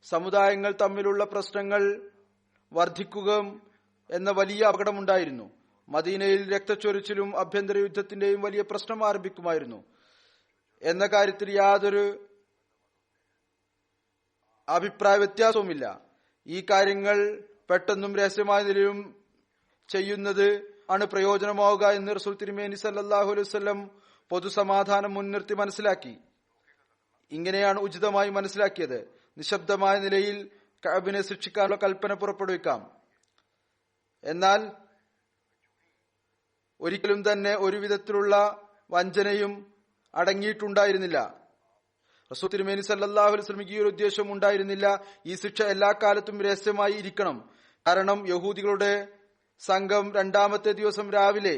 സമുദായങ്ങൾ തമ്മിലുള്ള പ്രശ്നങ്ങൾ വർദ്ധിക്കുകയും എന്ന വലിയ അപകടമുണ്ടായിരുന്നു. മദീനയിൽ രക്തച്ചൊരിച്ചിലും ആഭ്യന്തര യുദ്ധത്തിന്റെയും വലിയ പ്രശ്നം ആരംഭിക്കുമായിരുന്നു എന്ന കാര്യത്തിൽ യാതൊരു അഭിപ്രായ വ്യത്യാസവുമില്ല. ഈ കാര്യങ്ങൾ പെട്ടെന്നും രഹസ്യമായ നിലയിലും ചെയ്യുന്നത് ആണ് പ്രയോജനമാവുക എന്ന് റസൂൽ തിരുമേനി സല്ലല്ലാഹു അലൈഹി വസല്ലം പൊതുസമാധാനം മുൻനിർത്തി മനസ്സിലാക്കി. ഇങ്ങനെയാണ് ഉചിതമായി മനസ്സിലാക്കിയത്. നിശബ്ദമായ നിലയിൽ കഅബിനെ ശിക്ഷിക്കാനുള്ള കൽപ്പന പുറപ്പെടുവിക്കാം. എന്നാൽ ഒരിക്കലും തന്നെ ഒരു വിധത്തിലുള്ള വഞ്ചനയും അടങ്ങിയിട്ടുണ്ടായിരുന്നില്ല. റസൂൽ തിരുമേനി സല്ലല്ലാഹു അലൈഹി വസല്ലം ഈ ഒരു ഉദ്ദേശം ഉണ്ടായിരുന്നില്ല. ഈ ശിക്ഷ എല്ലാ കാലത്തും രഹസ്യമായി ഇരിക്കണം. കാരണം യഹൂദികളുടെ സംഘം 2-ാമത്തെ ദിവസം രാവിലെ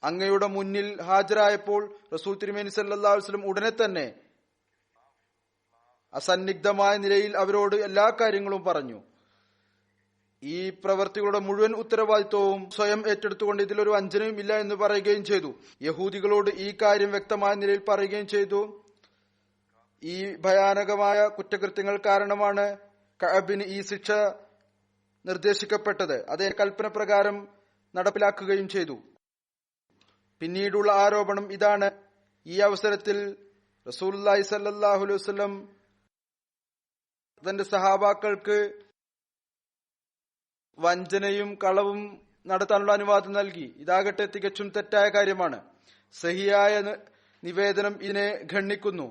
അങ്ങയുടെ മുന്നിൽ ഹാജരായപ്പോൾ റസൂൽ തിരുമേനി സല്ലല്ലാഹു അലൈഹി വസല്ലം ഉടനെ തന്നെ അസന്നിഗ്ധമായ നിലയിൽ അവരോട് എല്ലാ കാര്യങ്ങളും പറഞ്ഞു. ഈ പ്രവർത്തികളുടെ മുഴുവൻ ഉത്തരവാദിത്വവും സ്വയം ഏറ്റെടുത്തുകൊണ്ട് ഇതിലൊരു വഞ്ചനയും ഇല്ല എന്ന് പറയുകയും ചെയ്തു. യഹൂദികളോട് ഈ കാര്യം വ്യക്തമായ നിലയിൽ പറയുകയും ചെയ്തു. ഈ ഭയാനകമായ കുറ്റകൃത്യങ്ങൾ കാരണമാണ് കഅബിന് ഈ ശിക്ഷ നിർദ്ദേശിക്കപ്പെട്ടത്. അതേ കൽപ്പന പ്രകാരം നടപ്പിലാക്കുകയും ചെയ്തു. പിന്നീടുള്ള ആരോപണം ഇതാണ്. ഈ അവസരത്തിൽ റസൂലുള്ളാഹി സ്വല്ലല്ലാഹു അലൈഹി വസല്ലം തന്റെ സഹാബാക്കൾക്ക് വഞ്ചനയും കളവും നടത്താനുള്ള അനുവാദം നൽകി. ഇതാകട്ടെ തികച്ചും തെറ്റായ കാര്യമാണ്. സഹിയായ നിവേദനം ഇതിനെ ഖണ്ഡിക്കുന്നു.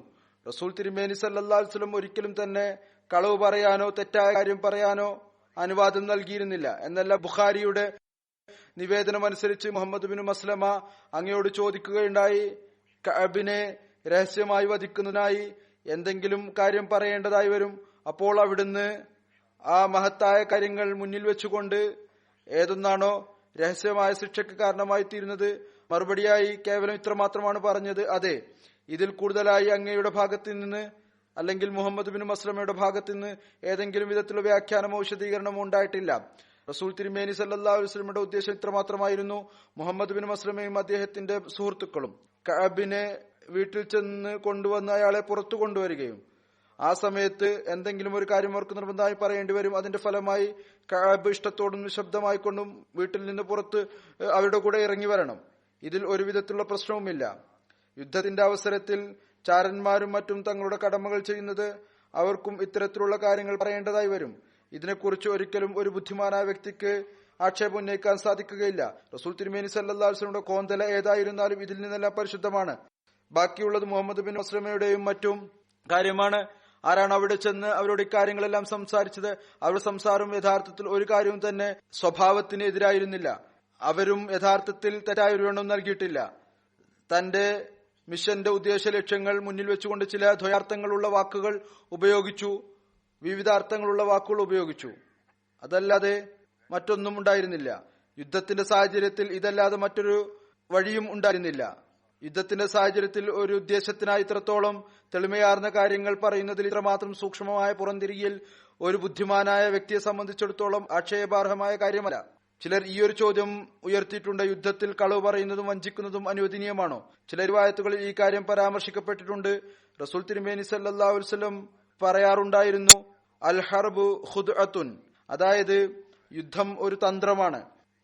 റസൂൽ തിരുമേനി സല്ലല്ലാഹു അലൈഹി വസല്ലം ഒരിക്കലും തന്നെ കളവ് പറയാനോ തെറ്റായ കാര്യം പറയാനോ അനുവാദം നൽകിയിരുന്നില്ല എന്നല്ല. ബുഖാരിയുടെ നിവേദനം അനുസരിച്ച് മുഹമ്മദ് ബിൻ മസ്ലമ അങ്ങയോട് ചോദിക്കുകയുണ്ടായി, കഅബിനെ രഹസ്യമായി വധിക്കുന്നതിനായി എന്തെങ്കിലും കാര്യം പറയേണ്ടതായി വരും. അപ്പോൾ അവിടുന്ന് ആ മഹത്തായ കാര്യങ്ങൾ മുന്നിൽ വെച്ചുകൊണ്ട് ഏതൊന്നാണോ രഹസ്യമായ ശിക്ഷയ്ക്ക് കാരണമായി തീരുന്നത് മറുപടിയായി കേവലം ഇത്രമാത്രമാണ് പറഞ്ഞത്. അതെ, ഇതിൽ കൂടുതലായി അങ്ങയുടെ ഭാഗത്ത് നിന്ന് അല്ലെങ്കിൽ മുഹമ്മദ് ബിൻ മസ്ലമയുടെ ഭാഗത്ത് നിന്ന് ഏതെങ്കിലും വിധത്തിലുള്ള വ്യാഖ്യാനമോ വിശദീകരണമോ ഉണ്ടായിട്ടില്ല. റസൂൽ തിരുമേനി സല്ലല്ലാഹു അലൈഹി വസല്ലമയുടെ ഉദ്ദേശം ഇത്രമാത്രമായിരുന്നു: മുഹമ്മദ് ബിൻ മസ്ലമയും അദ്ദേഹത്തിന്റെ സുഹൃത്തുക്കളും കഅബിനെ വീട്ടിൽ ചെന്ന് കൊണ്ടുവന്ന് അയാളെ പുറത്തു കൊണ്ടുവരികയും ആ സമയത്ത് എന്തെങ്കിലും ഒരു കാര്യം അവർക്ക് നിർബന്ധമായി പറയേണ്ടി വരും. അതിന്റെ ഫലമായി കഅബ് ഇഷ്ടത്തോടും നിശബ്ദമായിക്കൊണ്ടും വീട്ടിൽ നിന്ന് പുറത്ത് അവരുടെ കൂടെ ഇറങ്ങി വരണം. ഇതിൽ ഒരു വിധത്തിലുള്ള പ്രശ്നവുമില്ല. യുദ്ധത്തിന്റെ അവസരത്തിൽ ചാരന്മാരും മറ്റും തങ്ങളുടെ കടമകൾ ചെയ്യുന്നത് അവർക്കും ഇത്തരത്തിലുള്ള കാര്യങ്ങൾ പറയേണ്ടതായി വരും. ഇതിനെക്കുറിച്ച് ഒരിക്കലും ഒരു ബുദ്ധിമാനായ വ്യക്തിക്ക് ആക്ഷേപം ഉന്നയിക്കാൻ സാധിക്കുകയില്ല. റസൂൽ തിരുമേനി സല്ലല്ലാഹു അലൈഹി വസല്ലമയുടെ കോന്തല ഏതായിരുന്നാലും ഇതിൽ നിന്നെല്ലാം പരിശുദ്ധമാണ്. ബാക്കിയുള്ളത് മുഹമ്മദ് ബിൻ മസ്ലമയുടെയും മറ്റും കാര്യമാണ്. ആരാണ് അവിടെ ചെന്ന് അവരോട് ഇക്കാര്യങ്ങളെല്ലാം സംസാരിച്ചത്? അവരുടെ സംസാരം യഥാർത്ഥത്തിൽ ഒരു കാര്യവും തന്നെ സ്വഭാവത്തിന് എതിരായിരുന്നില്ല. അവരും യഥാർത്ഥത്തിൽ തെറ്റായ ഒരു എണ്ണം നൽകിയിട്ടില്ല. തന്റെ മിഷന്റെ ഉദ്ദേശ ലക്ഷ്യങ്ങൾ മുന്നിൽ വെച്ചുകൊണ്ട് ചില ദ്വയാർത്ഥങ്ങളുള്ള വാക്കുകൾ ഉപയോഗിച്ചു, വിവിധ അർത്ഥങ്ങളുള്ള വാക്കുകൾ ഉപയോഗിച്ചു. അതല്ലാതെ മറ്റൊന്നും ഉണ്ടായിരുന്നില്ല. യുദ്ധത്തിന്റെ സാഹചര്യത്തിൽ ഇതല്ലാതെ മറ്റൊരു വഴിയും ഉണ്ടായിരുന്നില്ല. യുദ്ധത്തിന്റെ സാഹചര്യത്തിൽ ഒരു ഉദ്ദേശത്തിനായി ഇത്രത്തോളം തെളിമയാർന്ന കാര്യങ്ങൾ പറയുന്നതിൽ ഇത്രമാത്രം സൂക്ഷ്മമായ പുറംതിരിയൽ ഒരു ബുദ്ധിമാനായ വ്യക്തിയെ സംബന്ധിച്ചിടത്തോളം ആക്ഷേപാർഹമായ കാര്യമല്ല. ചിലർ ഈ ഒരു ചോദ്യം ഉയർത്തിയിട്ടുണ്ട്: യുദ്ധത്തിൽ കളവ് പറയുന്നതും വഞ്ചിക്കുന്നതും അനുവദനീയമാണോ? ചില റിവായത്തുകളിൽ ഈ കാര്യം പരാമർശിക്കപ്പെട്ടിട്ടുണ്ട്. റസൂൽ തിരുമേനി സല്ലല്ലാഹു അലൈഹി വസല്ലം പറയാറുണ്ടായിരുന്നു: അൽ ഹർബു ഖുദ്അത്തുൻ, അതായത് യുദ്ധം ഒരു തന്ത്രമാണ്.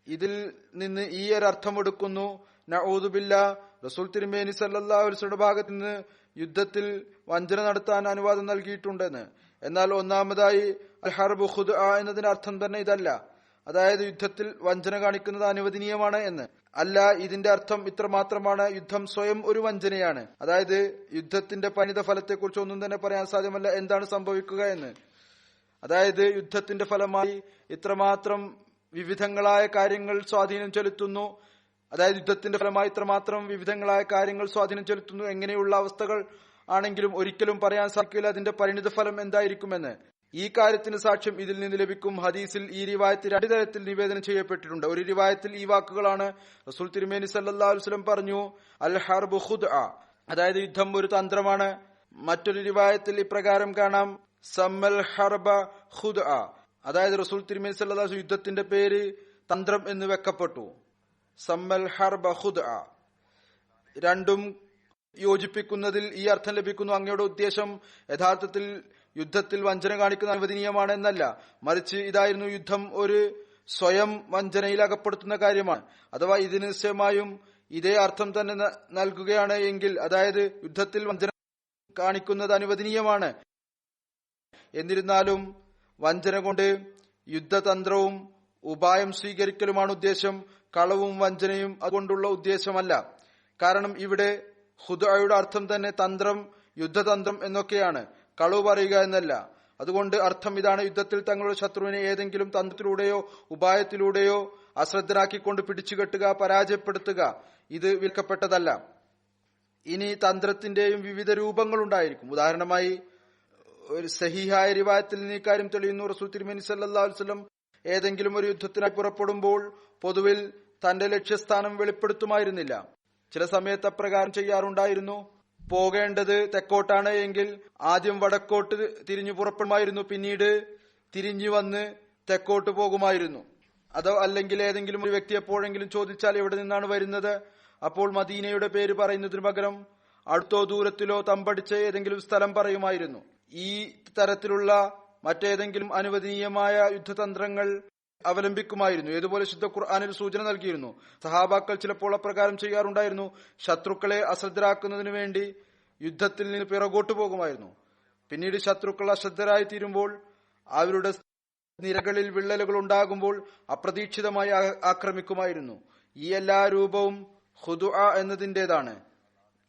ഇതിൽ നിന്ന് ഈ ഒരു അർത്ഥം എടുക്കുന്നു: നഊദു ബില്ലാഹ്, റസൂൽ തിരുമേനി സല്ലല്ലാഹു അലൈഹി വസല്ലം ഭാഗത്ത് നിന്ന് യുദ്ധത്തിൽ വഞ്ചന നടത്താൻ അനുവാദം നൽകിയിട്ടുണ്ടെന്ന്. എന്നാൽ ഒന്നാമതായി അൽ ഹർബു ഖുദ്അ എന്നതിന്റെ അർത്ഥം തന്നെ ഇതല്ല, അതായത് യുദ്ധത്തിൽ വഞ്ചന കാണിക്കുന്നത് അനുവദനീയമാണ് എന്ന് അല്ല. ഇതിന്റെ അർത്ഥം ഇത്രമാത്രമാണ്: യുദ്ധം സ്വയം ഒരു വഞ്ചനയാണ്. അതായത് യുദ്ധത്തിന്റെ പരിണിത ഫലത്തെക്കുറിച്ച് ഒന്നും തന്നെ പറയാൻ സാധ്യമല്ല എന്താണ് സംഭവിക്കുക എന്ന്. അതായത് യുദ്ധത്തിന്റെ ഫലമായി ഇത്രമാത്രം വിവിധങ്ങളായ കാര്യങ്ങൾ സ്വാധീനം ചെലുത്തുന്നു. അതായത് യുദ്ധത്തിന്റെ ഫലമായി ഇത്രമാത്രം വിവിധങ്ങളായ കാര്യങ്ങൾ സ്വാധീനം ചെലുത്തുന്നു. എങ്ങനെയുള്ള അവസ്ഥകൾ ആണെങ്കിലും ഒരിക്കലും പറയാൻ സാധിക്കില്ല അതിന്റെ പരിണിത ഫലം എന്തായിരിക്കുമെന്ന്. ഈ കാര്യത്തിന് സാക്ഷ്യം ഇതിൽ നിന്ന് ലഭിക്കും. ഹദീസിൽ ഈ റിവായത്ത് രണ്ട് തരത്തിൽ നിവേദനം ചെയ്യപ്പെട്ടിട്ടുണ്ട്. ഒരു റിവായത്തിൽ ഈ വാക്കുകളാണ്: റസൂൽ തിരുമേനി സല്ലല്ലാഹു അലൈഹി വസല്ലം പറഞ്ഞു, അൽ ഹർബു ഖുദ്അ, അതായത് യുദ്ധം ഒരു തന്ത്രമാണ്. മറ്റൊരു റിവായത്തിൽ ഇപ്രകാരം കാണാം: സമ്മൽ ഹർബ ഖുദ്അ, അതായത് റസൂൽ തിരുമേനി സല്ലല്ലാഹു അലൈഹി വസല്ലം യുദ്ധത്തിന്റെ പേര് തന്ത്രം എന്ന് വെക്കപ്പെട്ടു. സമ്മൽ ഹർബ ഖുദ്അ. രണ്ടും യോജിപ്പിക്കുന്നതിൽ ഈ അർത്ഥം ലഭിക്കുന്നു: അങ്ങയുടെ ഉദ്ദേശം യഥാർത്ഥത്തിൽ യുദ്ധത്തിൽ വഞ്ചന കാണിക്കുന്ന അനുവദനീയമാണ് എന്നല്ല, മറിച്ച് ഇതായിരുന്നു: യുദ്ധം ഒരു സ്വയം വഞ്ചനയിൽ അകപ്പെടുത്തുന്ന കാര്യമാണ്. അഥവാ ഇതിന് നിശ്ചയമായും ഇതേ അർത്ഥം തന്നെ നൽകുകയാണ് എങ്കിൽ, അതായത് യുദ്ധത്തിൽ വഞ്ചന കാണിക്കുന്നത് അനുവദനീയമാണ്. എന്നിരുന്നാലും വഞ്ചന കൊണ്ട് യുദ്ധതന്ത്രവും ഉപായം സ്വീകരിക്കലുമാണ് ഉദ്ദേശം. കളവും വഞ്ചനയും അതുകൊണ്ടുള്ള ഉദ്ദേശമല്ല. കാരണം ഇവിടെ ഖുദ്അയുടെ അർത്ഥം തന്നെ തന്ത്രം, യുദ്ധതന്ത്രം എന്നൊക്കെയാണ്, കളവ് പറയുക എന്നല്ല. അതുകൊണ്ട് അർത്ഥം ഇതാണ്: യുദ്ധത്തിൽ തങ്ങളുടെ ശത്രുവിനെ ഏതെങ്കിലും തന്ത്രത്തിലൂടെയോ ഉപായത്തിലൂടെയോ അശ്രദ്ധരാക്കിക്കൊണ്ട് പിടിച്ചുകെട്ടുക, പരാജയപ്പെടുത്തുക, ഇത് വിലക്കപ്പെട്ടതല്ല. ഇനി തന്ത്രത്തിന്റെയും വിവിധ രൂപങ്ങൾ ഉണ്ടായിരിക്കും. ഉദാഹരണമായി ഒരു സഹീഹായ റിവായത്തിൽ നിന്ന് ഇക്കാര്യം തെളിയുന്നു: റസൂൽ തിരുമേനി സല്ലല്ലാഹു അലൈഹി വസല്ലം ഏതെങ്കിലും ഒരു യുദ്ധത്തിനായി പുറപ്പെടുമ്പോൾ പൊതുവിൽ തന്റെ ലക്ഷ്യസ്ഥാനം വെളിപ്പെടുത്തുമായിരുന്നില്ല. ചില സമയത്ത് അപ്രകാരം ചെയ്യാറുണ്ടായിരുന്നു. പോകേണ്ടത് തെക്കോട്ടാണ് എങ്കിൽ ആദ്യം വടക്കോട്ട് തിരിഞ്ഞു പുറപ്പെടുമായിരുന്നു, പിന്നീട് തിരിഞ്ഞു വന്ന് തെക്കോട്ട് പോകുമായിരുന്നു. അതോ അല്ലെങ്കിൽ ഏതെങ്കിലും ഒരു വ്യക്തി എപ്പോഴെങ്കിലും ചോദിച്ചാൽ എവിടെ നിന്നാണ് വരുന്നത്, അപ്പോൾ മദീനയുടെ പേര് പറയുന്നതിനു പകരം അടുത്തോ ദൂരത്തിലോ തമ്പടിച്ച ഏതെങ്കിലും സ്ഥലം പറയുമായിരുന്നു. ഈ തരത്തിലുള്ള മറ്റേതെങ്കിലും അനുവദനീയമായ യുദ്ധതന്ത്രങ്ങൾ അവലംബിക്കുമായിരുന്നു. ഏതുപോലെ ശുദ്ധ ഖുർആനിൽ സൂചന നൽകിയിരുന്നു. സഹാബാക്കൾ ചിലപ്പോൾ അപ്രകാരം ചെയ്യാറുണ്ടായിരുന്നു. ശത്രുക്കളെ അശ്രദ്ധരാക്കുന്നതിനു വേണ്ടി യുദ്ധത്തിൽ നിന്ന് പിറകോട്ട് പോകുമായിരുന്നു. പിന്നീട് ശത്രുക്കൾ അശ്രദ്ധരായി തീരുമ്പോൾ, അവരുടെ നിരകളിൽ വിള്ളലുകൾ ഉണ്ടാകുമ്പോൾ അപ്രതീക്ഷിതമായി ആക്രമിക്കുമായിരുന്നു. ഈ എല്ലാ രൂപവും ഖുദ്അ എന്നതിന്റേതാണ്.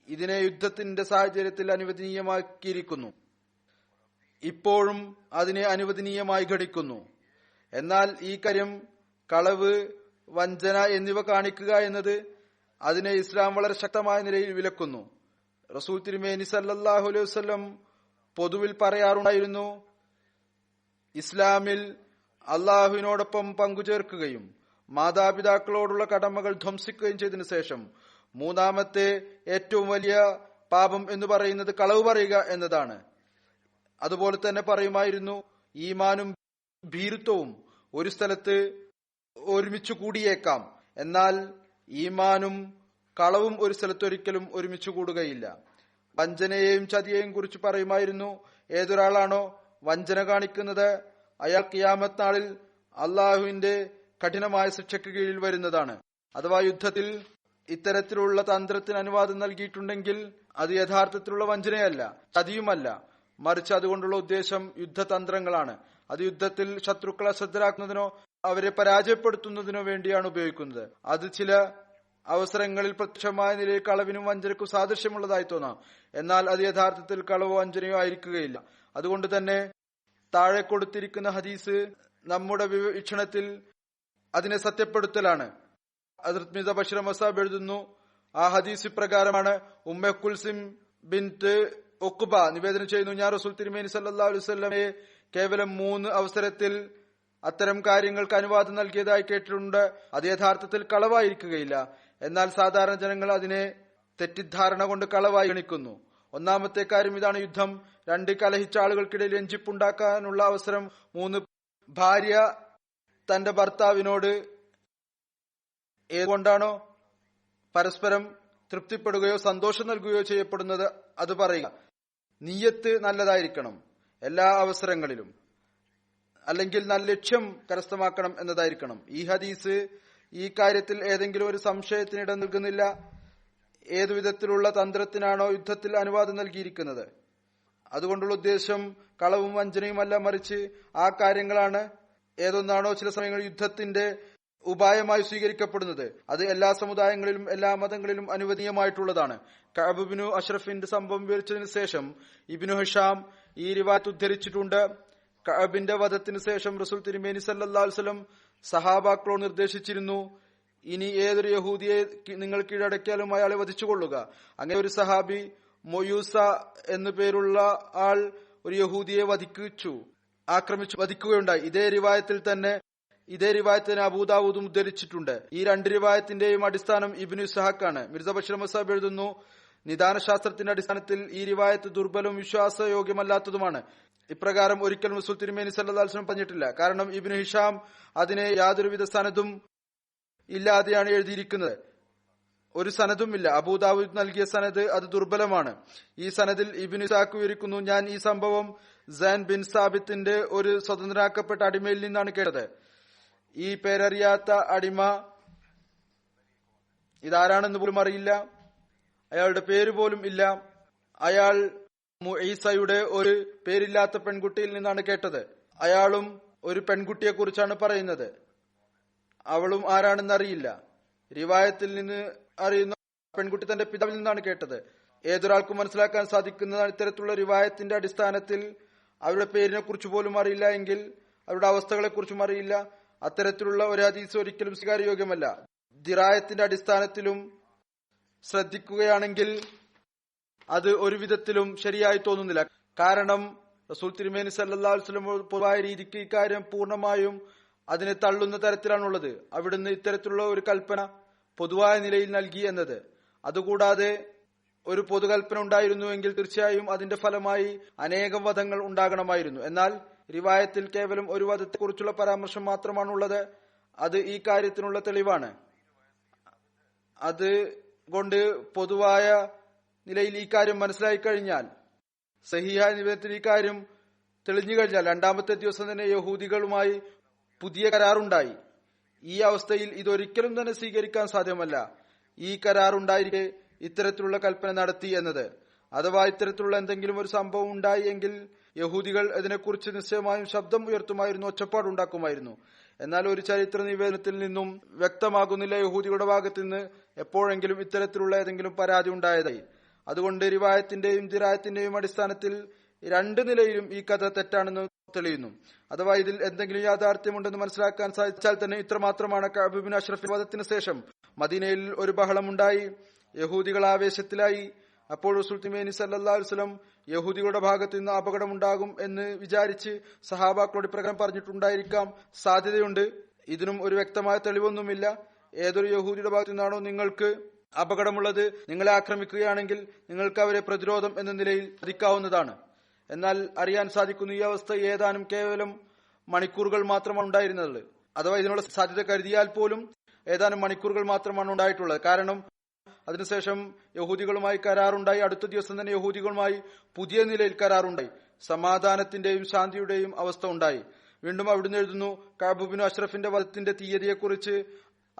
ഇതിനെ യുദ്ധത്തിന്റെ സാഹചര്യത്തിൽ അനുവദനീയമാക്കിയിരിക്കുന്നു. ഇപ്പോഴും അതിനെ അനുവദനീയമായി ഘടിക്കുന്നു. എന്നാൽ ഈ കാര്യം കളവ്, വഞ്ചന എന്നിവ കാണിക്കുക എന്നത് അതിനെ ഇസ്ലാം വളരെ ശക്തമായ നിലയിൽ വിലക്കുന്നു. റസൂൽ തിരുമേനി സല്ലല്ലാഹു അലൈഹി വസല്ലം പൊതുവിൽ പറയാറുണ്ടായിരുന്നു: ഇസ്ലാമിൽ അള്ളാഹുവിനോടൊപ്പം പങ്കുചേർക്കുകയും മാതാപിതാക്കളോടുള്ള കടമകൾ ധ്വംസിക്കുകയും ചെയ്തതിനു ശേഷം മൂന്നാമത്തെ ഏറ്റവും വലിയ പാപം എന്ന് പറയുന്നത് കളവ് പറയുക എന്നതാണ്. അതുപോലെ തന്നെ പറയുമായിരുന്നു, ഈമാനും ഭീരുത്വവും ഒരു സ്ഥലത്ത് ഒരുമിച്ചു കൂടിയേക്കാം, എന്നാൽ ഈമാനും കളവും ഒരു സ്ഥലത്ത് ഒരിക്കലും ഒരുമിച്ചു കൂടുകയില്ല. വഞ്ചനയെയും ചതിയെയും കുറിച്ച് പറയുമായിരുന്നു, ഏതൊരാളാണോ വഞ്ചന കാണിക്കുന്നത് അയാൾ ഖിയാമത്ത് നാളിൽ അള്ളാഹുവിന്റെ കഠിനമായ ശിക്ഷയ്ക്ക് കീഴിൽ വരുന്നതാണ്. അഥവാ യുദ്ധത്തിൽ ഇത്തരത്തിലുള്ള തന്ത്രത്തിന് അനുവാദം നൽകിയിട്ടുണ്ടെങ്കിൽ അത് യഥാർത്ഥത്തിലുള്ള വഞ്ചനയല്ല, ചതിയുമല്ല, മറിച്ച് അതുകൊണ്ടുള്ള ഉദ്ദേശം യുദ്ധതന്ത്രങ്ങളാണ്. അത് യുദ്ധത്തിൽ ശത്രുക്കളെ അശ്രദ്ധരാക്കുന്നതിനോ അവരെ പരാജയപ്പെടുത്തുന്നതിനോ വേണ്ടിയാണ് ഉപയോഗിക്കുന്നത്. അത് ചില അവസരങ്ങളിൽ പ്രത്യക്ഷമായ നിലയിൽ കളവിനും വഞ്ചനയ്ക്കും സാദൃശ്യമുള്ളതായി തോന്നാം, എന്നാൽ അത് യഥാർത്ഥത്തിൽ കളവോ വഞ്ചനയോ ആയിരിക്കുകയില്ല. അതുകൊണ്ട് തന്നെ താഴെ കൊടുത്തിരിക്കുന്ന ഹദീസ് നമ്മുടെ വീക്ഷണത്തിൽ അതിനെ സത്യപ്പെടുത്തലാണ്. ഹദ്റത്ത് മിർസ ബഷീർ മസാബ് എഴുതുന്നു, ആ ഹദീസ് ഇപ്രകാരമാണ്: ഉമ്മ കുൽസിം ബിൻത് ഉഖ്ബ നിവേദനം ചെയ്യുന്നു, ഞാൻ റസൂൽ തിരുമേനി സല്ലല്ലാഹു അലൈഹി വസല്ലമയെ കേവലം 3 അവസരത്തിൽ അത്തരം കാര്യങ്ങൾക്ക് അനുവാദം നൽകിയതായി കേട്ടിട്ടുണ്ട്. അത് യഥാർത്ഥത്തിൽ കളവായിരിക്കുകയില്ല, എന്നാൽ സാധാരണ ജനങ്ങൾ അതിനെ തെറ്റിദ്ധാരണ കൊണ്ട് കളവായി ഗണിക്കുന്നു. ഒന്നാമത്തെ കാര്യം ഇതാണ്: യുദ്ധം. 2 കലഹിച്ച ആളുകൾക്കിടയിൽ രഞ്ജിപ്പുണ്ടാക്കാനുള്ള അവസരം. 3 ഭാര്യ തന്റെ ഭർത്താവിനോട് ഏതുകൊണ്ടാണോ പരസ്പരം തൃപ്തിപ്പെടുകയോ സന്തോഷം നൽകുകയോ ചെയ്യപ്പെടുന്നത് അത് പറയുക. നിയ്യത്ത് നല്ലതായിരിക്കണം എല്ലാ അവസരങ്ങളിലും, അല്ലെങ്കിൽ നല്ല ലക്ഷ്യം കരസ്ഥമാക്കണം എന്നതായിരിക്കണം. ഈ ഹദീസ് ഈ കാര്യത്തിൽ ഏതെങ്കിലും ഒരു സംശയത്തിനിട നൽകുന്നില്ല. ഏതു വിധത്തിലുള്ള തന്ത്രത്തിനാണോ യുദ്ധത്തിൽ അനുവാദം നൽകിയിരിക്കുന്നത് അതുകൊണ്ടുള്ള ഉദ്ദേശം കളവും വഞ്ചനയുമല്ല, മറിച്ച് ആ കാര്യങ്ങളാണ്. ഏതൊന്നാണോ ചില സമയങ്ങളിൽ യുദ്ധത്തിന്റെ ഉപായമായി സ്വീകരിക്കപ്പെടുന്നത് അത് എല്ലാ സമുദായങ്ങളിലും എല്ലാ മതങ്ങളിലും അനുവദനീയമായിട്ടുള്ളതാണ്. കഅബ് ഇബ്നു അഷ്റഫിന്റെ സംഭവം വിവരിച്ചതിനു ശേഷം ഇബ്നു ഹിഷാം ഈ റിവായത്ത് ഉദ്ധരിച്ചിട്ടുണ്ട്. കഅബിന്റെ വധത്തിന് ശേഷം റസൂൽ തിരുമേനി സല്ലല്ലാഹു അലൈഹി വസല്ലം സഹാബാക്കളോട് നിർദ്ദേശിച്ചിരുന്നു, ഇനി ഏതൊരു യഹൂദിയെ നിങ്ങൾ കീഴടക്കിയാലും അയാളെ വധിച്ചുകൊള്ളുക. അങ്ങനെ ഒരു സഹാബി മൊയൂസ എന്നു പേരുള്ള ആൾ ഒരു യഹൂദിയെ ആക്രമിച്ചു വധിക്കുകയുണ്ടായി. ഇതേ റിവായത്തിന് അബൂദാവൂദും ഉദ്ധരിച്ചിട്ടുണ്ട്. ഈ 2 റിവായത്തിന്റെയും അടിസ്ഥാനം ഇബ്നു ഇസ്ഹാഖാണ്. മിർസ ബഷീർ മസാബ് എഴുതുന്നു, നിദാനശാസ്ത്രത്തിന്റെ അടിസ്ഥാനത്തിൽ ഈ റിവായത്ത് ദുർബലവും വിശ്വാസയോഗ്യമല്ലാത്തതുമാണ്. ഇപ്രകാരം ഒരിക്കലും റസൂൽ തിരുമേനി സല്ലല്ലാഹു അലൈഹി വസല്ലം പറഞ്ഞിട്ടില്ല. കാരണം ഇബ്നു ഹിഷാം അതിനെ യാതൊരുവിധ സനദും ഇല്ലാതെയാണ് എഴുതിയിരിക്കുന്നത്. ഒരു സനദും ഇല്ല. അബൂദാവൂദ് നൽകിയ സനദ് അത് ദുർബലമാണ്. ഈ സനദിൽ ഇബ്നു ഇസ്ഹാഖ് വിവരിക്കുന്നു, ഞാൻ ഈ സംഭവം സൈൻ ബിൻ സാബിത്തിന്റെ ഒരു സ്വതന്ത്രനാക്കപ്പെട്ട അടിമയിൽ നിന്നാണ് കേട്ടത്. ഈ പേരറിയാത്ത അടിമ ഇതാരാണെന്ന് പോലും അറിയില്ല, അയാളുടെ പേര് പോലും ഇല്ല. അയാൾ മുഈസയുടെ ഒരു പേരില്ലാത്ത പെൺകുട്ടിയിൽ നിന്നാണ് കേട്ടത്. അയാളും ഒരു പെൺകുട്ടിയെ കുറിച്ചാണ് പറയുന്നത്. അവളും ആരാണെന്ന് അറിയില്ല. റിവായത്തിൽ നിന്ന് അറിയുന്ന പെൺകുട്ടി തന്റെ പിതാവിൽ നിന്നാണ് കേട്ടത്. ഏതൊരാൾക്കും മനസ്സിലാക്കാൻ സാധിക്കുന്ന ഇത്തരത്തിലുള്ള റിവായത്തിന്റെ അടിസ്ഥാനത്തിൽ അവരുടെ പേരിനെ കുറിച്ച് പോലും അറിയില്ല എങ്കിൽ അവരുടെ അവസ്ഥകളെ കുറിച്ചും അറിയില്ല. അത്തരത്തിലുള്ള ഒരു ഹദീസ് ഒരിക്കലും സ്വീകാര്യോഗ്യമല്ല. ദിറായത്തിന്റെ അടിസ്ഥാനത്തിലും ശ്രദ്ധിക്കുകയാണെങ്കിൽ അത് ഒരു വിധത്തിലും ശരിയായി തോന്നുന്നില്ല. കാരണം റസൂൽ തിരുമേനി സല്ലല്ലാഹു അലൈഹി വസല്ലം പൊതുവായ രീതിക്ക് ഇക്കാര്യം പൂർണ്ണമായും അതിനെ തള്ളുന്ന തരത്തിലാണുള്ളത്. അവിടുന്ന് ഇത്തരത്തിലുള്ള ഒരു കൽപ്പന പൊതുവായ നിലയിൽ നൽകി എന്നത്. അതുകൂടാതെ ഒരു പൊതുകൽപ്പന ഉണ്ടായിരുന്നുവെങ്കിൽ തീർച്ചയായും അതിന്റെ ഫലമായി അനേകം വധങ്ങൾ ഉണ്ടാകണമായിരുന്നു. എന്നാൽ റിവായത്തിൽ കേവലം ഒരു വധത്തെക്കുറിച്ചുള്ള പരാമർശം മാത്രമാണുള്ളത്. അത് ഈ കാര്യത്തിനുള്ള തെളിവാണ്. അത് കൊണ്ട് പൊതുവായ നിലയിൽ ഈ കാര്യം മനസ്സിലായി കഴിഞ്ഞാൽ, സഹിഹായ നിവേദനത്തിൽ ഈ കാര്യം തെളിഞ്ഞു കഴിഞ്ഞാൽ, 2ാമത്തെ ദിവസം തന്നെ യഹൂദികളുമായി പുതിയ കരാറുണ്ടായി. ഈ അവസ്ഥയിൽ ഇതൊരിക്കലും തന്നെ സ്വീകരിക്കാൻ സാധ്യമല്ല. ഈ കരാറുണ്ടായിരിക്കെ ഇത്തരത്തിലുള്ള കൽപ്പന നടത്തി എന്നത്. അഥവാ ഇത്തരത്തിലുള്ള എന്തെങ്കിലും ഒരു സംഭവം ഉണ്ടായി എങ്കിൽ യഹൂദികൾ ഇതിനെക്കുറിച്ച് നിശ്ചയമായും ശബ്ദം ഉയർത്തുമായിരുന്നു, ഒച്ചപ്പാടുണ്ടാക്കുമായിരുന്നു. എന്നാൽ ഒരു ചരിത്ര നിവേദനത്തിൽ നിന്നും വ്യക്തമാകുന്നില്ല യഹൂദികളുടെ ഭാഗത്ത് നിന്ന് എപ്പോഴെങ്കിലും ഇത്തരത്തിലുള്ള ഏതെങ്കിലും പരാതി ഉണ്ടായതായി. അതുകൊണ്ട് റിവായത്തിന്റെയും ദിറായത്തിന്റെയും അടിസ്ഥാനത്തിൽ 2 നിലയിലും ഈ കഥ തെറ്റാണെന്ന് തെളിയുന്നു. അഥവാ ഇതിൽ എന്തെങ്കിലും യാഥാർത്ഥ്യമുണ്ടെന്ന് മനസ്സിലാക്കാൻ സാധിച്ചാൽ തന്നെ ഇത്രമാത്രമാണ്. കഅബ് ഇബ്നു അഷ്റഫ് വധത്തിന് ശേഷം മദീനയിൽ ഒരു ബഹളമുണ്ടായി. യഹൂദികൾ ആവേശത്തിലായി. അപ്പോൾ റസൂൽ തിരുമേനി സല്ലല്ലാഹു അലൈഹി വസല്ലം യഹൂദികളുടെ ഭാഗത്ത് നിന്ന് അപകടമുണ്ടാകും എന്ന് വിചാരിച്ച് സഹാബാക്കളോട് ഇപ്രകാരം പറഞ്ഞിട്ടുണ്ടായിരിക്കാം. സാധ്യതയുണ്ട്. ഇതിനും ഒരു വ്യക്തമായ തെളിവൊന്നുമില്ല. ഏതൊരു യഹൂദിയുടെ ഭാഗത്തു നിന്നാണോ നിങ്ങൾക്ക് അപകടമുള്ളത്, നിങ്ങളെ ആക്രമിക്കുകയാണെങ്കിൽ നിങ്ങൾക്ക് അവരെ പ്രതിരോധം എന്ന നിലയിൽ വധിക്കാവുന്നതാണ്. എന്നാൽ അറിയാൻ സാധിക്കുന്നു ഈ അവസ്ഥ ഏതാനും കേവലം മണിക്കൂറുകൾ മാത്രമാണ് ഉണ്ടായിരുന്നത്. അഥവാ ഇതിനുള്ള സാധ്യത കരുതിയാൽ പോലും ഏതാനും മണിക്കൂറുകൾ മാത്രമാണ് ഉണ്ടായിട്ടുള്ളത്. കാരണം അതിനുശേഷം യഹൂദികളുമായി കരാറുണ്ടായി. അടുത്ത ദിവസം തന്നെ യഹൂദികളുമായി പുതിയ നിലയിൽ കരാറുണ്ടായി. സമാധാനത്തിന്റെയും ശാന്തിയുടെയും അവസ്ഥ ഉണ്ടായി. വീണ്ടും അവിടുന്ന് എഴുതുന്നു, കഅബ് ഇബ്നു അഷ്റഫിന്റെ വധത്തിന്റെ തീയതിയെക്കുറിച്ച്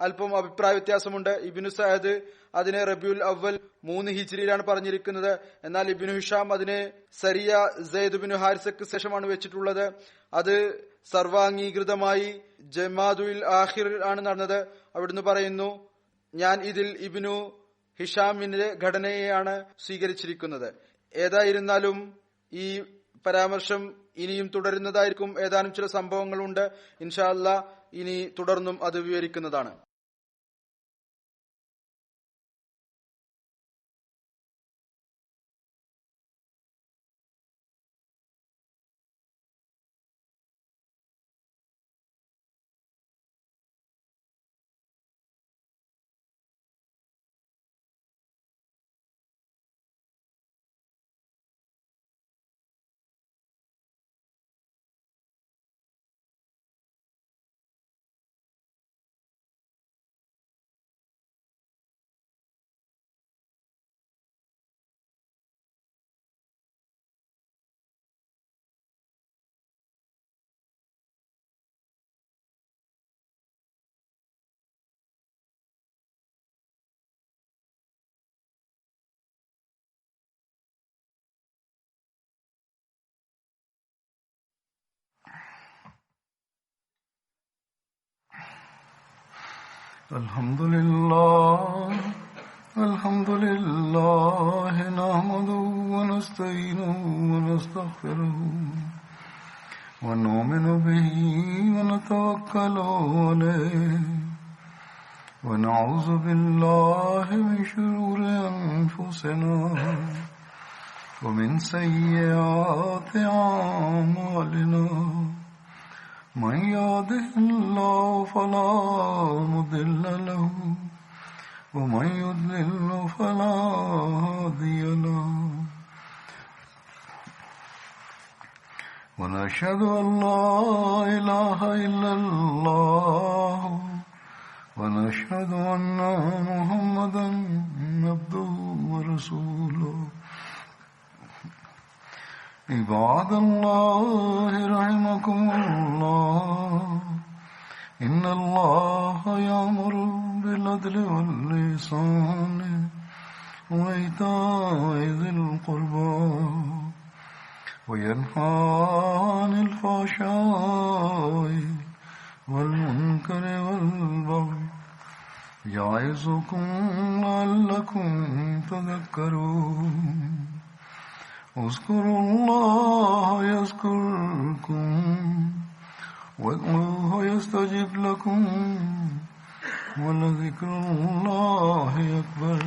അല്പം അഭിപ്രായ വ്യത്യാസമുണ്ട്. ഇബ്നു സഅദ് അതിനെ റബിയുൽ അവൽ 3 ഹിജ്രിയിലാണ് പറഞ്ഞിരിക്കുന്നത്. എന്നാൽ ഇബ്നു ഹിഷാം അതിനെ സരിയ സെയ്ദ് ഇബ്നു ഹാരിസക്ക് ശേഷമാണ് വെച്ചിട്ടുള്ളത്. അത് സർവാംഗീകൃതമായി ജമാദുൽ ആഖിറിൽ ആണ് നടന്നത്. അവിടുന്ന് പറയുന്നു, ഞാൻ ഇതിൽ ഇബ്നു ഹിഷാമിന്റെ ഘടനയെയാണ് സ്വീകരിച്ചിരിക്കുന്നത്. ഏതായിരുന്നാലും ഈ പരാമർശം ഇനിയും തുടരുന്നതായിരിക്കും. ഏതാനും ചില സംഭവങ്ങളുണ്ട്. ഇൻഷാ അല്ലാ ഇനി തുടർന്നും അത് വിവരിക്കുന്നതാണ്. الحمد لله نحمده ونستعينه ونستغفره ونؤمن به ونتوكل عليه ونعوذ بالله من شرور أنفسنا ومن سيئات أعمالنا من يهده الله فلا مضل له ومن يضلل فلا هادي له ونشهد أن لا إله إلا الله ونشهد أن محمدا عبده ورسوله عباد الله رحمكم الله إن الله يأمر بالعدل والإحسان وإيتاء ذي القربى وينهى عن الفحشاء والمنكر والبغي يعظكم لعلكم تذكرون اذكروا الله يذكركم وادعوه يستجب لكم ولذكر الله أكبر.